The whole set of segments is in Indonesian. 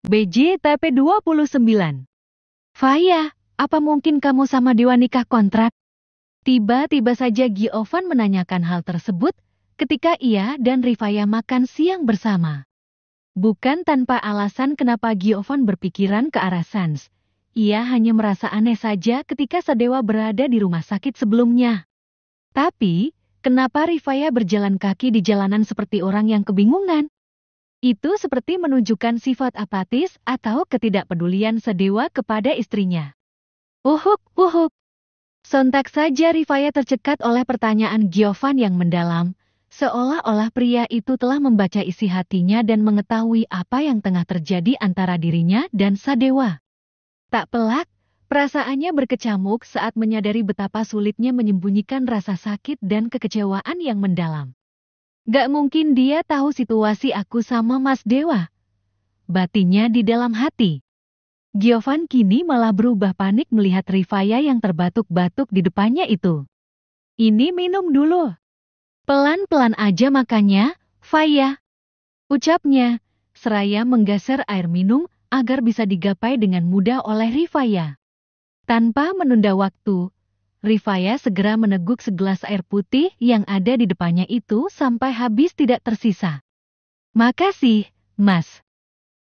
BJTP 29. Faya, apa mungkin kamu sama Dewa nikah kontrak? Tiba-tiba saja Giovan menanyakan hal tersebut ketika ia dan Rifaya makan siang bersama. Bukan tanpa alasan kenapa Giovan berpikiran ke arah Sans. Ia hanya merasa aneh saja ketika Sadewa berada di rumah sakit sebelumnya. Tapi, kenapa Rifaya berjalan kaki di jalanan seperti orang yang kebingungan? Itu seperti menunjukkan sifat apatis atau ketidakpedulian Sadewa kepada istrinya. Uhuk, uhuk. Sontak saja Rifaya tercekat oleh pertanyaan Giovan yang mendalam, seolah-olah pria itu telah membaca isi hatinya dan mengetahui apa yang tengah terjadi antara dirinya dan Sadewa. Tak pelak, perasaannya berkecamuk saat menyadari betapa sulitnya menyembunyikan rasa sakit dan kekecewaan yang mendalam. Gak mungkin dia tahu situasi aku sama Mas Dewa. Batinnya di dalam hati. Giovan kini malah berubah panik melihat Rifaya yang terbatuk-batuk di depannya itu. Ini minum dulu. Pelan-pelan aja makannya, Faya. Ucapnya, seraya menggeser air minum agar bisa digapai dengan mudah oleh Rifaya. Tanpa menunda waktu, Rifaya segera meneguk segelas air putih yang ada di depannya itu sampai habis tidak tersisa. Makasih, Mas.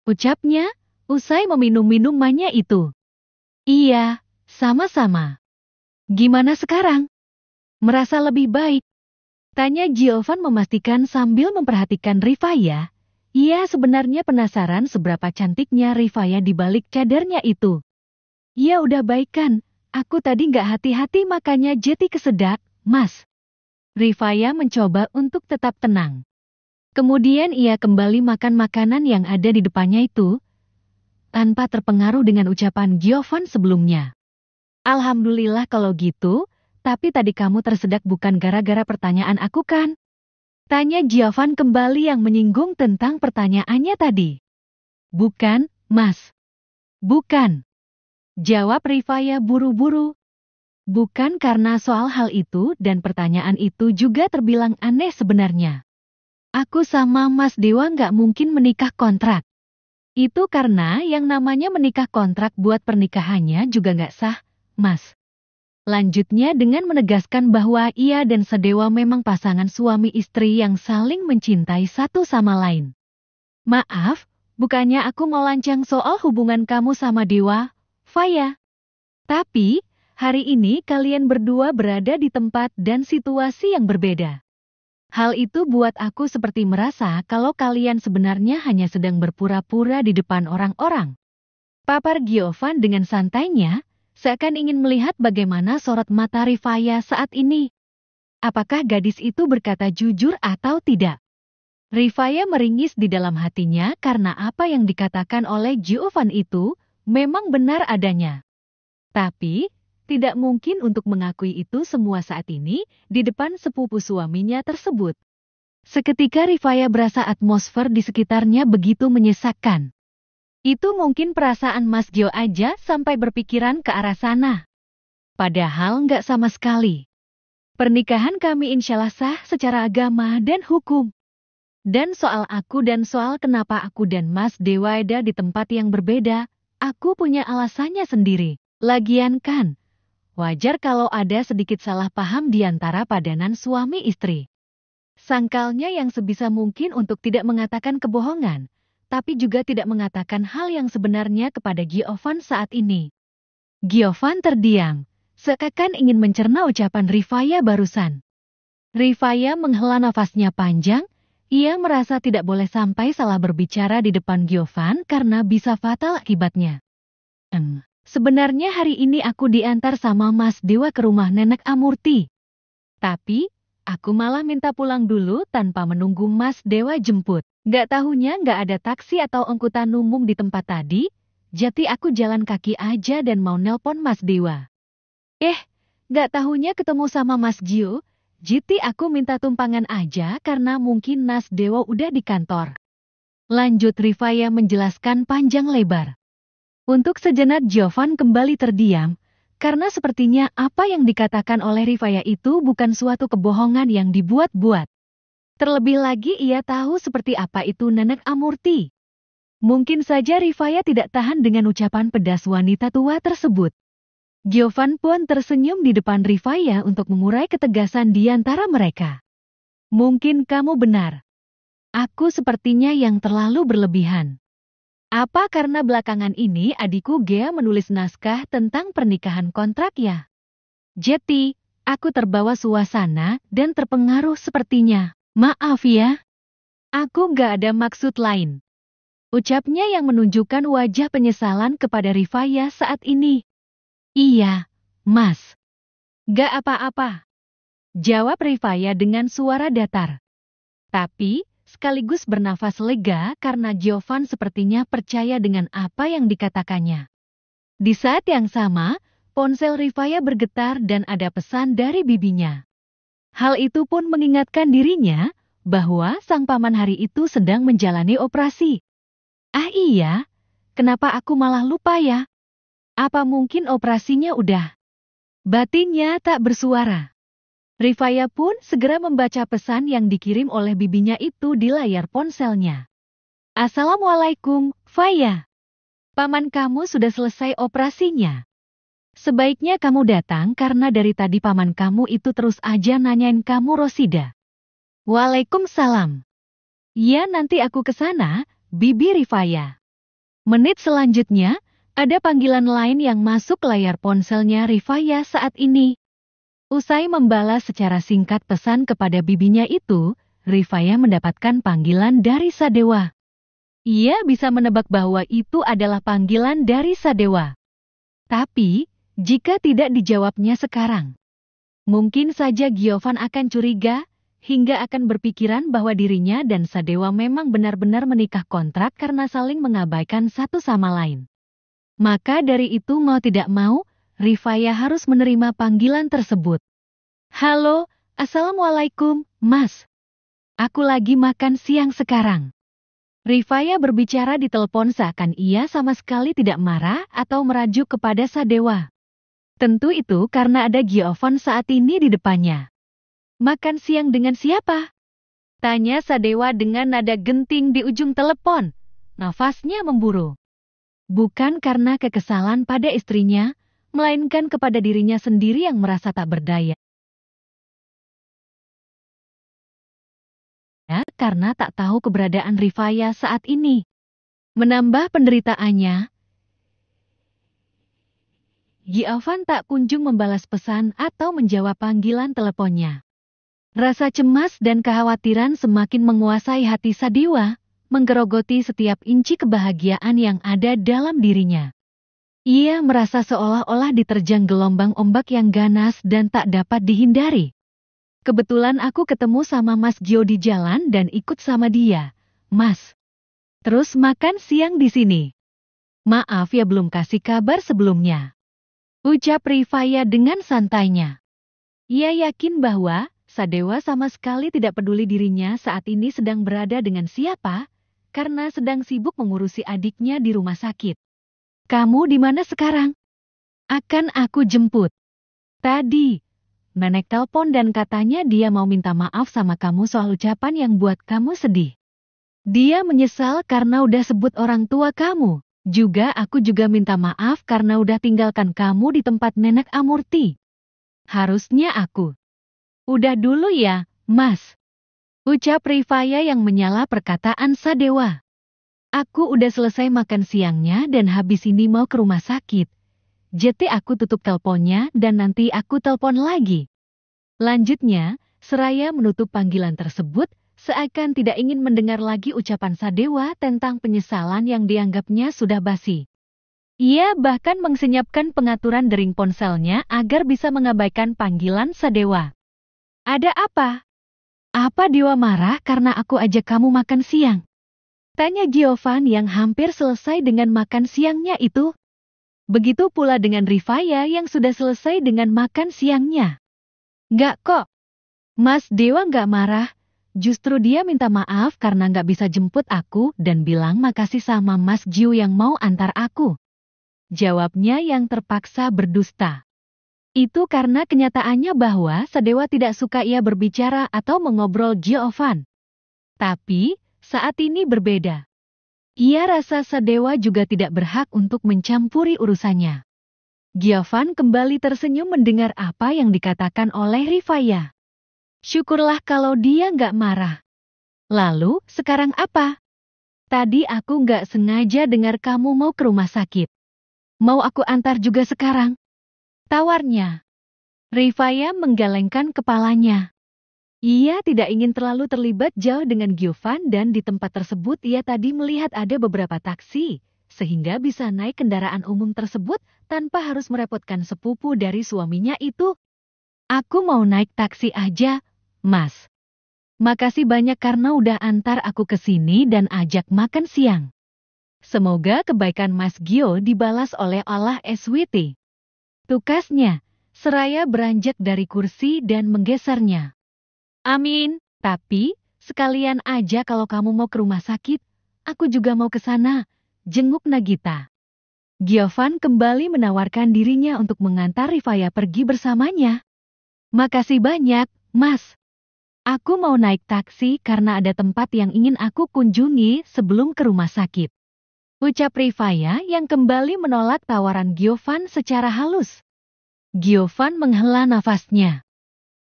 Ucapnya, usai meminum minumannya itu. Iya, sama-sama. Gimana sekarang? Merasa lebih baik? Tanya Giovan memastikan sambil memperhatikan Rifaya. Ia sebenarnya penasaran seberapa cantiknya Rifaya di balik cadarnya itu. Ya udah baik kan? Aku tadi nggak hati-hati makanya jadi kesedak, Mas. Rifaya mencoba untuk tetap tenang. Kemudian ia kembali makan makanan yang ada di depannya itu, tanpa terpengaruh dengan ucapan Giovan sebelumnya. Alhamdulillah kalau gitu, tapi tadi kamu tersedak bukan gara-gara pertanyaan aku kan? Tanya Giovan kembali yang menyinggung tentang pertanyaannya tadi. Bukan, Mas. Bukan. Jawab Rifaya buru-buru. Bukan karena soal hal itu dan pertanyaan itu juga terbilang aneh sebenarnya. Aku sama Mas Dewa nggak mungkin menikah kontrak. Itu karena yang namanya menikah kontrak buat pernikahannya juga nggak sah, Mas. Lanjutnya dengan menegaskan bahwa ia dan Sadewa memang pasangan suami istri yang saling mencintai satu sama lain. Maaf, bukannya aku mau lancang soal hubungan kamu sama Dewa, Faya. Tapi, hari ini kalian berdua berada di tempat dan situasi yang berbeda. Hal itu buat aku seperti merasa kalau kalian sebenarnya hanya sedang berpura-pura di depan orang-orang. Papar Giovan dengan santainya, seakan ingin melihat bagaimana sorot mata Rifaya saat ini. Apakah gadis itu berkata jujur atau tidak? Rifaya meringis di dalam hatinya karena apa yang dikatakan oleh Giovan itu memang benar adanya. Tapi, tidak mungkin untuk mengakui itu semua saat ini di depan sepupu suaminya tersebut. Seketika Rifaya berasa atmosfer di sekitarnya begitu menyesakkan. Itu mungkin perasaan Mas Gio aja sampai berpikiran ke arah sana. Padahal nggak sama sekali. Pernikahan kami insyaallah sah secara agama dan hukum. Dan soal aku dan soal kenapa aku dan Mas Dewa ada di tempat yang berbeda, aku punya alasannya sendiri. Lagian kan, wajar kalau ada sedikit salah paham di antara padanan suami istri. Sangkalnya yang sebisa mungkin untuk tidak mengatakan kebohongan, tapi juga tidak mengatakan hal yang sebenarnya kepada Giovan saat ini. Giovan terdiam, seakan ingin mencerna ucapan Rifaya barusan. Rifaya menghela nafasnya panjang, ia merasa tidak boleh sampai salah berbicara di depan Giovan karena bisa fatal akibatnya. Sebenarnya hari ini aku diantar sama Mas Dewa ke rumah Nenek Amurti. Tapi, aku malah minta pulang dulu tanpa menunggu Mas Dewa jemput. Gak tahunya gak ada taksi atau angkutan umum di tempat tadi, jadi aku jalan kaki aja dan mau nelpon Mas Dewa. Gak tahunya ketemu sama Mas Gio, jadi aku minta tumpangan aja karena mungkin Mas Dewa udah di kantor. Lanjut Rifaya menjelaskan panjang lebar. Untuk sejenak Giovan kembali terdiam, karena sepertinya apa yang dikatakan oleh Rifaya itu bukan suatu kebohongan yang dibuat-buat. Terlebih lagi ia tahu seperti apa itu Nenek Amurti. Mungkin saja Rifaya tidak tahan dengan ucapan pedas wanita tua tersebut. Giovan pun tersenyum di depan Rifaya untuk mengurai ketegasan di antara mereka. Mungkin kamu benar. Aku sepertinya yang terlalu berlebihan. Apa karena belakangan ini adikku Gea menulis naskah tentang pernikahan kontrak ya? Jadi, aku terbawa suasana dan terpengaruh sepertinya. Maaf ya. Aku gak ada maksud lain. Ucapnya yang menunjukkan wajah penyesalan kepada Rifaya saat ini. Iya, Mas. Gak apa-apa. Jawab Rifaya dengan suara datar. Tapi, sekaligus bernafas lega karena Giovan sepertinya percaya dengan apa yang dikatakannya. Di saat yang sama, ponsel Rifaya bergetar dan ada pesan dari bibinya. Hal itu pun mengingatkan dirinya bahwa sang paman hari itu sedang menjalani operasi. Ah iya, kenapa aku malah lupa ya? Apa mungkin operasinya udah? Batinnya tak bersuara. Rifaya pun segera membaca pesan yang dikirim oleh bibinya itu di layar ponselnya. Assalamualaikum, Faya. Paman kamu sudah selesai operasinya. Sebaiknya kamu datang karena dari tadi paman kamu itu terus aja nanyain kamu Rosida. Waalaikumsalam. Ya nanti aku ke sana, Bibi Rifaya. Menit selanjutnya, ada panggilan lain yang masuk layar ponselnya Rifaya saat ini. Usai membalas secara singkat pesan kepada bibinya itu, Rifaya mendapatkan panggilan dari Sadewa. Ia bisa menebak bahwa itu adalah panggilan dari Sadewa. Tapi, jika tidak dijawabnya sekarang, mungkin saja Giovan akan curiga, hingga akan berpikiran bahwa dirinya dan Sadewa memang benar-benar menikah kontrak karena saling mengabaikan satu sama lain. Maka dari itu mau tidak mau, Rifaya harus menerima panggilan tersebut. Halo, Assalamualaikum, Mas. Aku lagi makan siang sekarang. Rifaya berbicara di telepon seakan ia sama sekali tidak marah atau merajuk kepada Sadewa. Tentu itu karena ada Giovan saat ini di depannya. Makan siang dengan siapa? Tanya Sadewa dengan nada genting di ujung telepon. Nafasnya memburu. Bukan karena kekesalan pada istrinya, melainkan kepada dirinya sendiri yang merasa tak berdaya. Karena tak tahu keberadaan Rifaya saat ini. Menambah penderitaannya, Giovan tak kunjung membalas pesan atau menjawab panggilan teleponnya. Rasa cemas dan kekhawatiran semakin menguasai hati Sadewa, menggerogoti setiap inci kebahagiaan yang ada dalam dirinya. Ia merasa seolah-olah diterjang gelombang ombak yang ganas dan tak dapat dihindari. Kebetulan aku ketemu sama Mas Gio di jalan dan ikut sama dia, Mas. Terus makan siang di sini. Maaf ya belum kasih kabar sebelumnya. Ucap Rifaya dengan santainya. Ia yakin bahwa Sadewa sama sekali tidak peduli dirinya saat ini sedang berada dengan siapa, karena sedang sibuk mengurusi adiknya di rumah sakit. Kamu di mana sekarang? Akan aku jemput. Tadi, Nenek telepon dan katanya dia mau minta maaf sama kamu soal ucapan yang buat kamu sedih. Dia menyesal karena udah sebut orang tua kamu. Juga aku juga minta maaf karena udah tinggalkan kamu di tempat Nenek Amurti. Harusnya aku. Udah dulu ya, Mas. Ucap Rifaya yang menyela perkataan Sadewa. Aku udah selesai makan siangnya dan habis ini mau ke rumah sakit. Jadi aku tutup teleponnya dan nanti aku telepon lagi. Lanjutnya, seraya menutup panggilan tersebut, seakan tidak ingin mendengar lagi ucapan Sadewa tentang penyesalan yang dianggapnya sudah basi. Ia bahkan mensenyapkan pengaturan dering ponselnya agar bisa mengabaikan panggilan Sadewa. Ada apa? Apa Dewa marah karena aku ajak kamu makan siang? Tanya Giovan yang hampir selesai dengan makan siangnya itu. Begitu pula dengan Rifaya yang sudah selesai dengan makan siangnya. Nggak kok. Mas Dewa nggak marah. Justru dia minta maaf karena nggak bisa jemput aku dan bilang makasih sama Mas Gio yang mau antar aku. Jawabnya yang terpaksa berdusta. Itu karena kenyataannya bahwa Sadewa tidak suka ia berbicara atau mengobrol Giovan. Tapi, saat ini berbeda. Ia rasa Sadewa juga tidak berhak untuk mencampuri urusannya. Giovan kembali tersenyum mendengar apa yang dikatakan oleh Rifaya. Syukurlah kalau dia nggak marah. Lalu, sekarang apa? Tadi aku nggak sengaja dengar kamu mau ke rumah sakit. Mau aku antar juga sekarang? Tawarnya. Rifaya menggelengkan kepalanya. Ia tidak ingin terlalu terlibat jauh dengan Giovan dan di tempat tersebut ia tadi melihat ada beberapa taksi, sehingga bisa naik kendaraan umum tersebut tanpa harus merepotkan sepupu dari suaminya itu. Aku mau naik taksi aja, Mas. Makasih banyak karena udah antar aku ke sini dan ajak makan siang. Semoga kebaikan Mas Gio dibalas oleh Allah SWT. Tukasnya, seraya beranjak dari kursi dan menggesernya. Amin, tapi sekalian aja kalau kamu mau ke rumah sakit, aku juga mau ke sana, jenguk Nagita. Giovan kembali menawarkan dirinya untuk mengantar Rifaya pergi bersamanya. Makasih banyak, Mas. Aku mau naik taksi karena ada tempat yang ingin aku kunjungi sebelum ke rumah sakit. Ucap Rifaya yang kembali menolak tawaran Giovan secara halus. Giovan menghela nafasnya.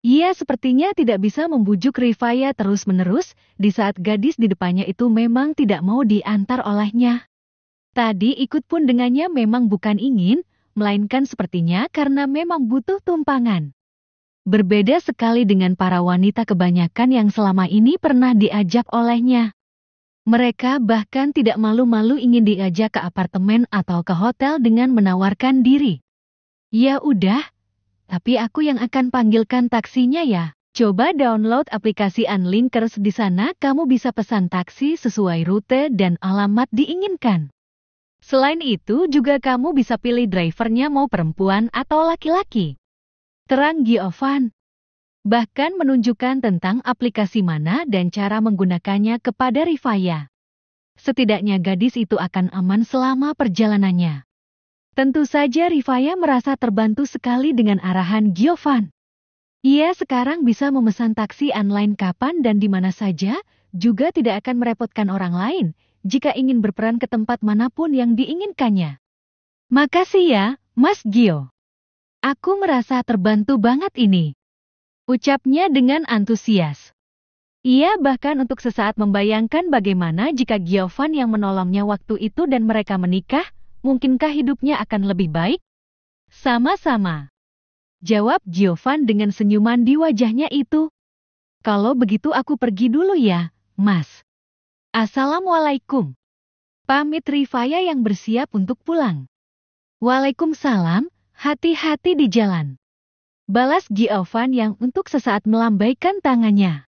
Ia sepertinya tidak bisa membujuk Rifaya terus-menerus di saat gadis di depannya itu memang tidak mau diantar olehnya. Tadi ikut pun dengannya memang bukan ingin, melainkan sepertinya karena memang butuh tumpangan. Berbeda sekali dengan para wanita kebanyakan yang selama ini pernah diajak olehnya. Mereka bahkan tidak malu-malu ingin diajak ke apartemen atau ke hotel dengan menawarkan diri. Ya udah, tapi aku yang akan panggilkan taksinya ya. Coba download aplikasi Unlinkers, di sana kamu bisa pesan taksi sesuai rute dan alamat diinginkan. Selain itu juga kamu bisa pilih drivernya mau perempuan atau laki-laki. Terang Giovan. Bahkan menunjukkan tentang aplikasi mana dan cara menggunakannya kepada Rifaya. Setidaknya gadis itu akan aman selama perjalanannya. Tentu saja Rifaya merasa terbantu sekali dengan arahan Giovan. Ia sekarang bisa memesan taksi online kapan dan di mana saja, juga tidak akan merepotkan orang lain jika ingin berperan ke tempat manapun yang diinginkannya. Makasih ya, Mas Gio. Aku merasa terbantu banget ini. Ucapnya dengan antusias. Ia bahkan untuk sesaat membayangkan bagaimana jika Giovan yang menolongnya waktu itu dan mereka menikah, mungkinkah hidupnya akan lebih baik? Sama-sama. Jawab Giovan dengan senyuman di wajahnya itu. Kalau begitu aku pergi dulu ya, Mas. Assalamualaikum. Pamit Rifaya yang bersiap untuk pulang. Waalaikumsalam, hati-hati di jalan. Balas Giovan yang untuk sesaat melambaikan tangannya.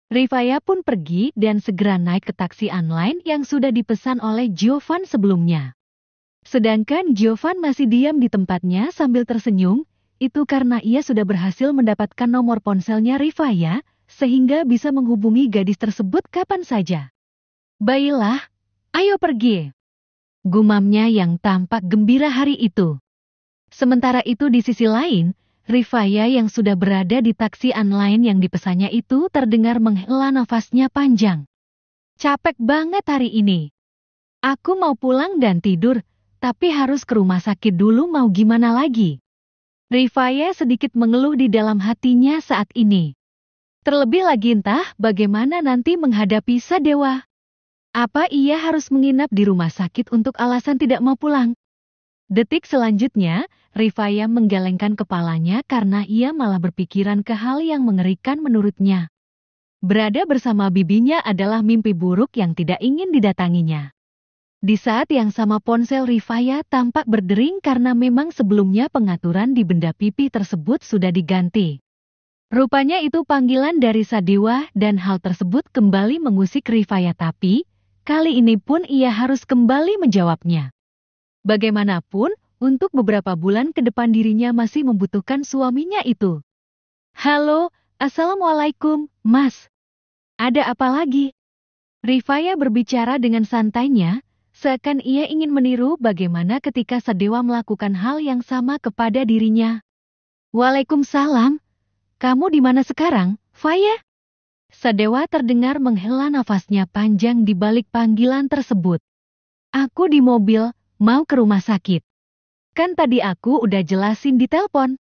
Rifaya pun pergi dan segera naik ke taksi online yang sudah dipesan oleh Giovan sebelumnya. Sedangkan Giovan masih diam di tempatnya sambil tersenyum, itu karena ia sudah berhasil mendapatkan nomor ponselnya Rifaya, sehingga bisa menghubungi gadis tersebut kapan saja. Baiklah, ayo pergi. Gumamnya yang tampak gembira hari itu. Sementara itu di sisi lain, Rifaya yang sudah berada di taksi online yang dipesannya itu terdengar menghela nafasnya panjang. Capek banget hari ini. Aku mau pulang dan tidur, tapi harus ke rumah sakit dulu, mau gimana lagi? Rifaya sedikit mengeluh di dalam hatinya saat ini. Terlebih lagi entah bagaimana nanti menghadapi Sadewa. Apa ia harus menginap di rumah sakit untuk alasan tidak mau pulang? Detik selanjutnya, Rifaya menggelengkan kepalanya karena ia malah berpikiran ke hal yang mengerikan menurutnya. Berada bersama bibinya adalah mimpi buruk yang tidak ingin didatanginya. Di saat yang sama ponsel Rifaya tampak berdering karena memang sebelumnya pengaturan di benda pipi tersebut sudah diganti. Rupanya itu panggilan dari Sadewa dan hal tersebut kembali mengusik Rifaya, tapi kali ini pun ia harus kembali menjawabnya. Bagaimanapun, untuk beberapa bulan ke depan dirinya masih membutuhkan suaminya itu. Halo, Assalamualaikum, Mas. Ada apa lagi? Rifaya berbicara dengan santainya, seakan ia ingin meniru bagaimana ketika Sadewa melakukan hal yang sama kepada dirinya. Waalaikumsalam. Kamu di mana sekarang, Faya? Sadewa terdengar menghela nafasnya panjang di balik panggilan tersebut. Aku di mobil, mau ke rumah sakit. Kan tadi aku udah jelasin di telepon.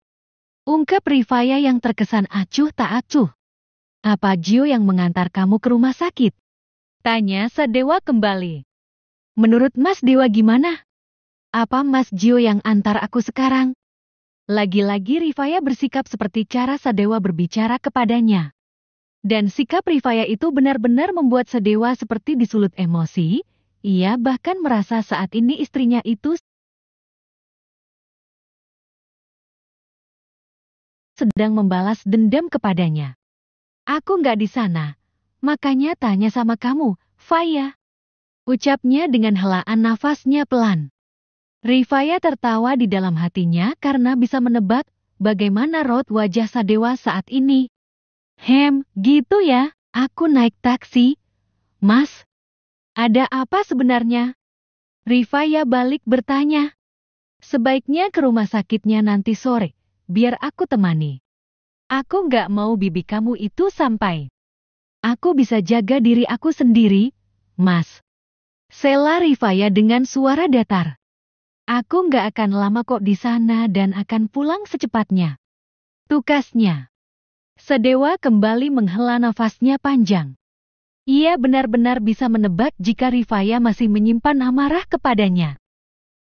Ungkap Rifaya yang terkesan acuh tak acuh. Apa Gio yang mengantar kamu ke rumah sakit? Tanya Sadewa kembali. Menurut Mas Dewa gimana? Apa Mas Gio yang antar aku sekarang? Lagi-lagi Rifaya bersikap seperti cara Sadewa berbicara kepadanya. Dan sikap Rifaya itu benar-benar membuat Sadewa seperti disulut emosi. Ia bahkan merasa saat ini istrinya itu sedang membalas dendam kepadanya. Aku nggak di sana, makanya tanya sama kamu, Faya. Ucapnya dengan helaan nafasnya pelan. Rifaya tertawa di dalam hatinya karena bisa menebak bagaimana raut wajah Sadewa saat ini. Gitu ya, aku naik taksi. Mas, ada apa sebenarnya? Rifaya balik bertanya. Sebaiknya ke rumah sakitnya nanti sore, biar aku temani. Aku nggak mau bibi kamu itu sampai. Aku bisa jaga diri aku sendiri, Mas. Sela Rifaya dengan suara datar. Aku nggak akan lama kok di sana dan akan pulang secepatnya. Tukasnya. Sadewa kembali menghela nafasnya panjang. Ia benar-benar bisa menebak jika Rifaya masih menyimpan amarah kepadanya.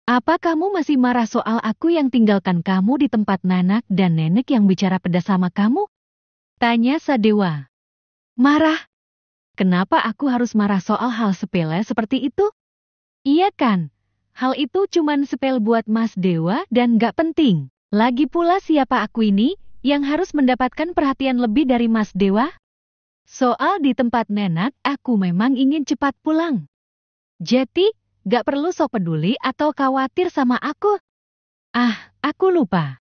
Apa kamu masih marah soal aku yang tinggalkan kamu di tempat nanak dan nenek yang bicara pedas sama kamu? Tanya Sadewa. Marah? Kenapa aku harus marah soal hal sepele seperti itu? Iya kan? Hal itu cuman sepele buat Mas Dewa dan gak penting. Lagi pula siapa aku ini yang harus mendapatkan perhatian lebih dari Mas Dewa? Soal di tempat nenek, aku memang ingin cepat pulang. Jadi, gak perlu sok peduli atau khawatir sama aku. Ah, aku lupa.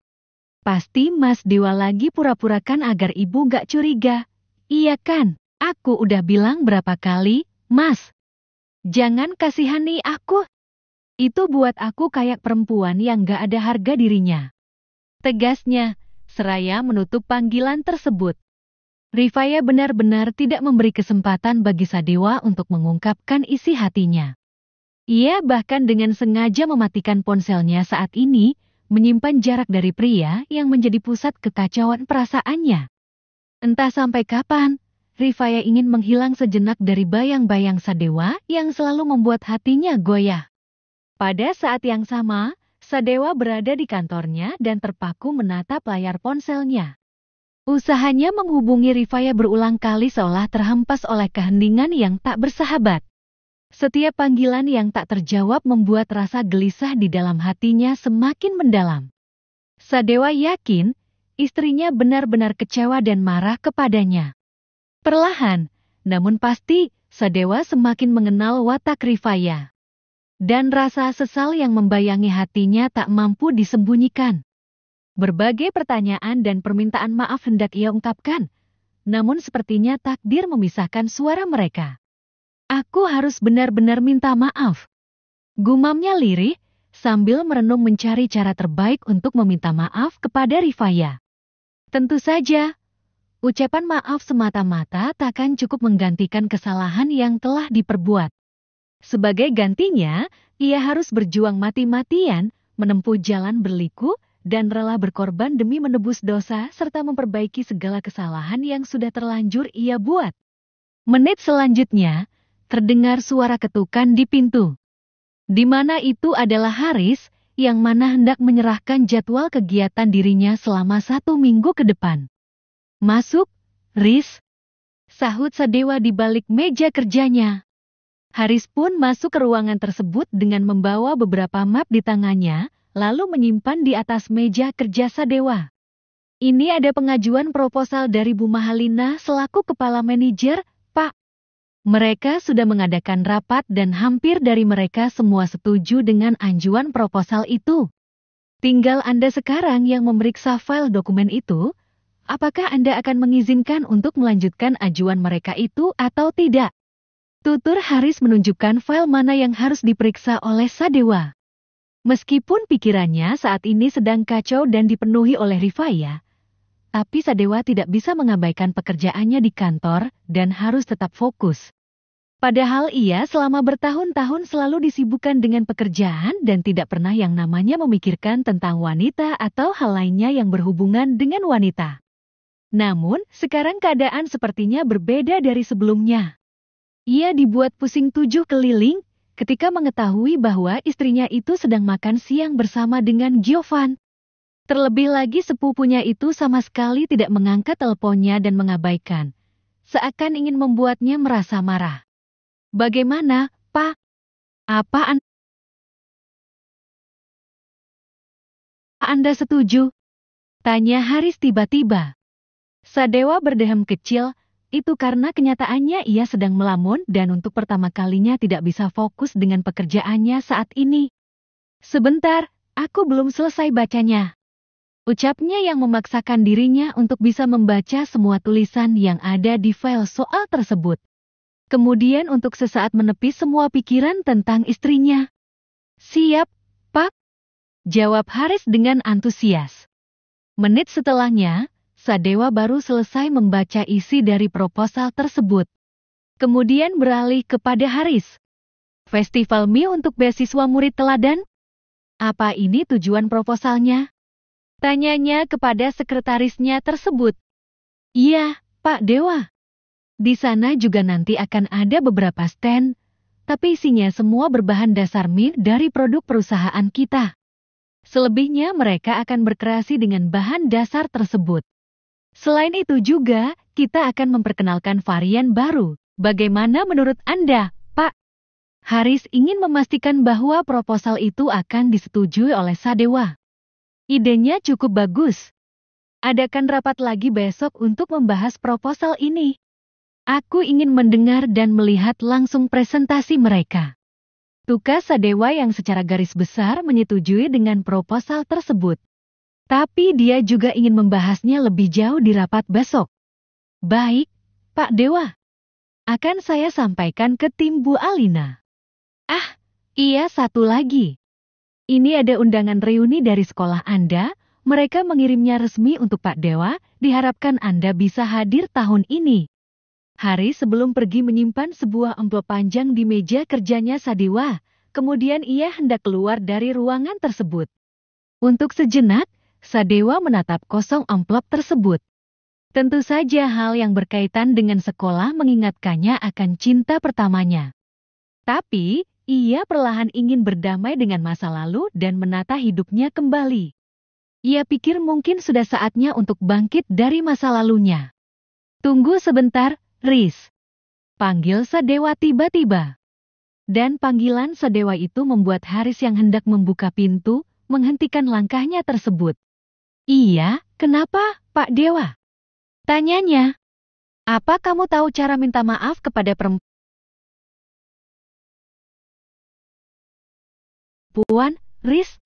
Pasti Mas Dewa lagi pura-purakan agar ibu gak curiga. Iya kan? Aku udah bilang berapa kali, Mas. Jangan kasihani aku. Itu buat aku kayak perempuan yang gak ada harga dirinya. Tegasnya, seraya menutup panggilan tersebut. Rifaya benar-benar tidak memberi kesempatan bagi Sadewa untuk mengungkapkan isi hatinya. Ia bahkan dengan sengaja mematikan ponselnya saat ini, menyimpan jarak dari pria yang menjadi pusat kekacauan perasaannya. Entah sampai kapan, Rifaya ingin menghilang sejenak dari bayang-bayang Sadewa yang selalu membuat hatinya goyah. Pada saat yang sama, Sadewa berada di kantornya dan terpaku menatap layar ponselnya. Usahanya menghubungi Rifaya berulang kali seolah terhempas oleh keheningan yang tak bersahabat. Setiap panggilan yang tak terjawab membuat rasa gelisah di dalam hatinya semakin mendalam. Sadewa yakin, istrinya benar-benar kecewa dan marah kepadanya. Perlahan, namun pasti, Sadewa semakin mengenal watak Rifaya. Dan rasa sesal yang membayangi hatinya tak mampu disembunyikan. Berbagai pertanyaan dan permintaan maaf hendak ia ungkapkan, namun sepertinya takdir memisahkan suara mereka. Aku harus benar-benar minta maaf. Gumamnya lirih, sambil merenung mencari cara terbaik untuk meminta maaf kepada Rifaya. Tentu saja, ucapan maaf semata-mata takkan cukup menggantikan kesalahan yang telah diperbuat. Sebagai gantinya, ia harus berjuang mati-matian, menempuh jalan berliku, dan rela berkorban demi menebus dosa serta memperbaiki segala kesalahan yang sudah terlanjur ia buat. Menit selanjutnya, terdengar suara ketukan di pintu. Di mana itu adalah Haris, yang mana hendak menyerahkan jadwal kegiatan dirinya selama 1 minggu ke depan. Masuk, Riz. Sahut Sadewa di balik meja kerjanya. Haris pun masuk ke ruangan tersebut dengan membawa beberapa map di tangannya, lalu menyimpan di atas meja kerja Sadewa. Ini ada pengajuan proposal dari Bu Mahalina selaku kepala manajer, Pak. Mereka sudah mengadakan rapat dan hampir dari mereka semua setuju dengan ajuan proposal itu. Tinggal Anda sekarang yang memeriksa file dokumen itu, apakah Anda akan mengizinkan untuk melanjutkan ajuan mereka itu atau tidak? Tutur Haris menunjukkan file mana yang harus diperiksa oleh Sadewa. Meskipun pikirannya saat ini sedang kacau dan dipenuhi oleh Rifaya, tapi Sadewa tidak bisa mengabaikan pekerjaannya di kantor dan harus tetap fokus. Padahal ia selama bertahun-tahun selalu disibukkan dengan pekerjaan dan tidak pernah yang namanya memikirkan tentang wanita atau hal lainnya yang berhubungan dengan wanita. Namun, sekarang keadaan sepertinya berbeda dari sebelumnya. Ia dibuat pusing 7 keliling ketika mengetahui bahwa istrinya itu sedang makan siang bersama dengan Giovan. Terlebih lagi sepupunya itu sama sekali tidak mengangkat teleponnya dan mengabaikan, seakan ingin membuatnya merasa marah. Bagaimana, Pak? Apa Anda setuju? Tanya Haris tiba-tiba. Sadewa berdehem kecil, itu karena kenyataannya ia sedang melamun dan untuk pertama kalinya tidak bisa fokus dengan pekerjaannya saat ini. Sebentar, aku belum selesai bacanya. Ucapnya yang memaksakan dirinya untuk bisa membaca semua tulisan yang ada di file soal tersebut. Kemudian untuk sesaat menepis semua pikiran tentang istrinya. Siap, Pak? Jawab Haris dengan antusias. Menit setelahnya, Sadewa baru selesai membaca isi dari proposal tersebut. Kemudian beralih kepada Haris. Festival mie untuk beasiswa murid teladan? Apa ini tujuan proposalnya? Tanyanya kepada sekretarisnya tersebut. Iya, Pak Dewa. Di sana juga nanti akan ada beberapa stand, tapi isinya semua berbahan dasar mie dari produk perusahaan kita. Selebihnya mereka akan berkreasi dengan bahan dasar tersebut. Selain itu juga, kita akan memperkenalkan varian baru. Bagaimana menurut Anda, Pak? Haris ingin memastikan bahwa proposal itu akan disetujui oleh Sadewa. Idenya cukup bagus. Adakan rapat lagi besok untuk membahas proposal ini. Aku ingin mendengar dan melihat langsung presentasi mereka. Tukas Sadewa yang secara garis besar menyetujui dengan proposal tersebut. Tapi dia juga ingin membahasnya lebih jauh di rapat besok. Baik, Pak Dewa. Akan saya sampaikan ke tim Bu Alina. Ah, iya satu lagi. Ini ada undangan reuni dari sekolah Anda, mereka mengirimnya resmi untuk Pak Dewa, diharapkan Anda bisa hadir tahun ini. Haris sebelum pergi menyimpan sebuah amplop panjang di meja kerjanya Sadewa, kemudian ia hendak keluar dari ruangan tersebut. Untuk sejenak, Sadewa menatap kosong amplop tersebut. Tentu saja hal yang berkaitan dengan sekolah mengingatkannya akan cinta pertamanya. Tapi, ia perlahan ingin berdamai dengan masa lalu dan menata hidupnya kembali. Ia pikir mungkin sudah saatnya untuk bangkit dari masa lalunya. Tunggu sebentar, Riz. Panggil Sadewa tiba-tiba. Dan panggilan Sadewa itu membuat Haris yang hendak membuka pintu, menghentikan langkahnya tersebut. Iya, kenapa, Pak Dewa? Tanyanya. Apa kamu tahu cara minta maaf kepada perempuan, Riz?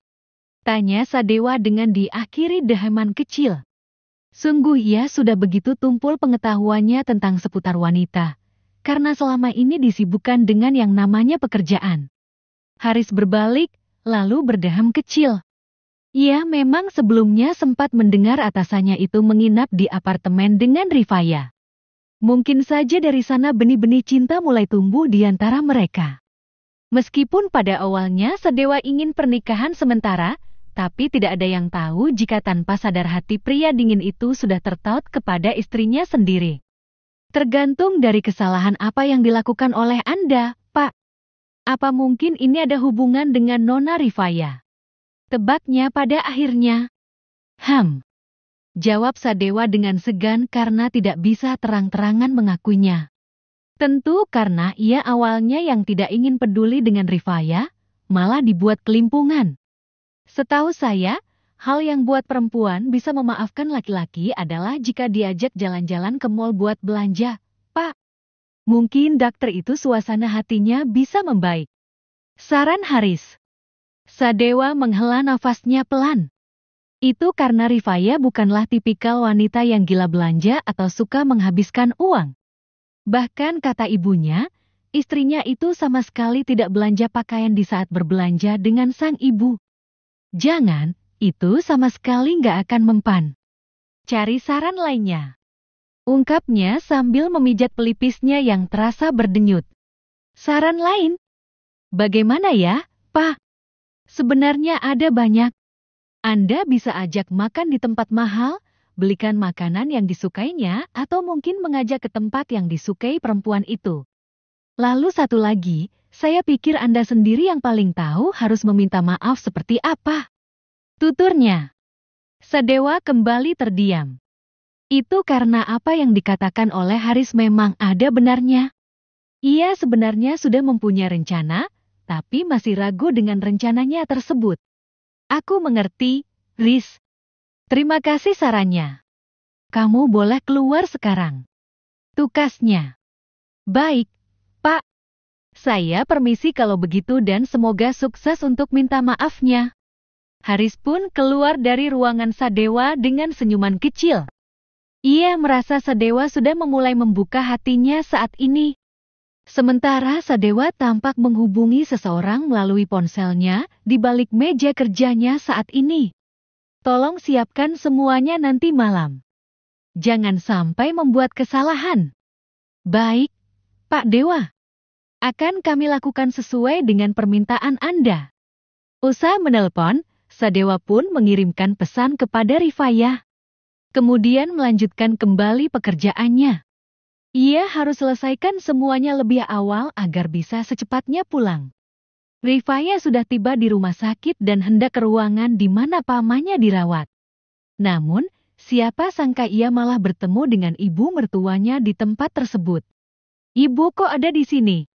Tanya Sadewa dengan diakhiri deheman kecil. Sungguh ia sudah begitu tumpul pengetahuannya tentang seputar wanita, karena selama ini disibukkan dengan yang namanya pekerjaan. Haris berbalik, lalu berdehem kecil. Ia memang sebelumnya sempat mendengar atasannya itu menginap di apartemen dengan Rifaya. Mungkin saja dari sana benih-benih cinta mulai tumbuh di antara mereka. Meskipun pada awalnya Sadewa ingin pernikahan sementara, tapi tidak ada yang tahu jika tanpa sadar hati pria dingin itu sudah tertaut kepada istrinya sendiri. Tergantung dari kesalahan apa yang dilakukan oleh Anda, Pak. Apa mungkin ini ada hubungan dengan Nona Rifaya? Tebaknya pada akhirnya. Jawab Sadewa dengan segan karena tidak bisa terang-terangan mengakuinya. Tentu karena ia awalnya yang tidak ingin peduli dengan Rifaya, malah dibuat kelimpungan. Setahu saya, hal yang buat perempuan bisa memaafkan laki-laki adalah jika diajak jalan-jalan ke mall buat belanja, Pak. Mungkin dokter itu suasana hatinya bisa membaik. Saran Haris. Sadewa menghela nafasnya pelan. Itu karena Rifaya bukanlah tipikal wanita yang gila belanja atau suka menghabiskan uang. Bahkan kata ibunya, istrinya itu sama sekali tidak belanja pakaian di saat berbelanja dengan sang ibu. Jangan, itu sama sekali nggak akan mempan. Cari saran lainnya. Ungkapnya sambil memijat pelipisnya yang terasa berdenyut. Saran lain? Bagaimana ya, Pak? Sebenarnya ada banyak. Anda bisa ajak makan di tempat mahal, belikan makanan yang disukainya, atau mungkin mengajak ke tempat yang disukai perempuan itu. Lalu satu lagi, saya pikir Anda sendiri yang paling tahu harus meminta maaf seperti apa. Tuturnya. Sadewa kembali terdiam. Itu karena apa yang dikatakan oleh Haris memang ada benarnya. Ia sebenarnya sudah mempunyai rencana, tapi masih ragu dengan rencananya tersebut. Aku mengerti, Riz. Terima kasih sarannya. Kamu boleh keluar sekarang. Tukasnya. Baik, Pak. Saya permisi kalau begitu dan semoga sukses untuk minta maafnya. Haris pun keluar dari ruangan Sadewa dengan senyuman kecil. Ia merasa Sadewa sudah memulai membuka hatinya saat ini. Sementara Sadewa tampak menghubungi seseorang melalui ponselnya di balik meja kerjanya saat ini. Tolong siapkan semuanya nanti malam. Jangan sampai membuat kesalahan. Baik, Pak Dewa. Akan kami lakukan sesuai dengan permintaan Anda. Usai menelpon, Sadewa pun mengirimkan pesan kepada Rifayah. Kemudian melanjutkan kembali pekerjaannya. Ia harus selesaikan semuanya lebih awal agar bisa secepatnya pulang. Rifayah sudah tiba di rumah sakit dan hendak ke ruangan di mana pamannya dirawat. Namun, siapa sangka ia malah bertemu dengan ibu mertuanya di tempat tersebut. Ibu kok ada di sini?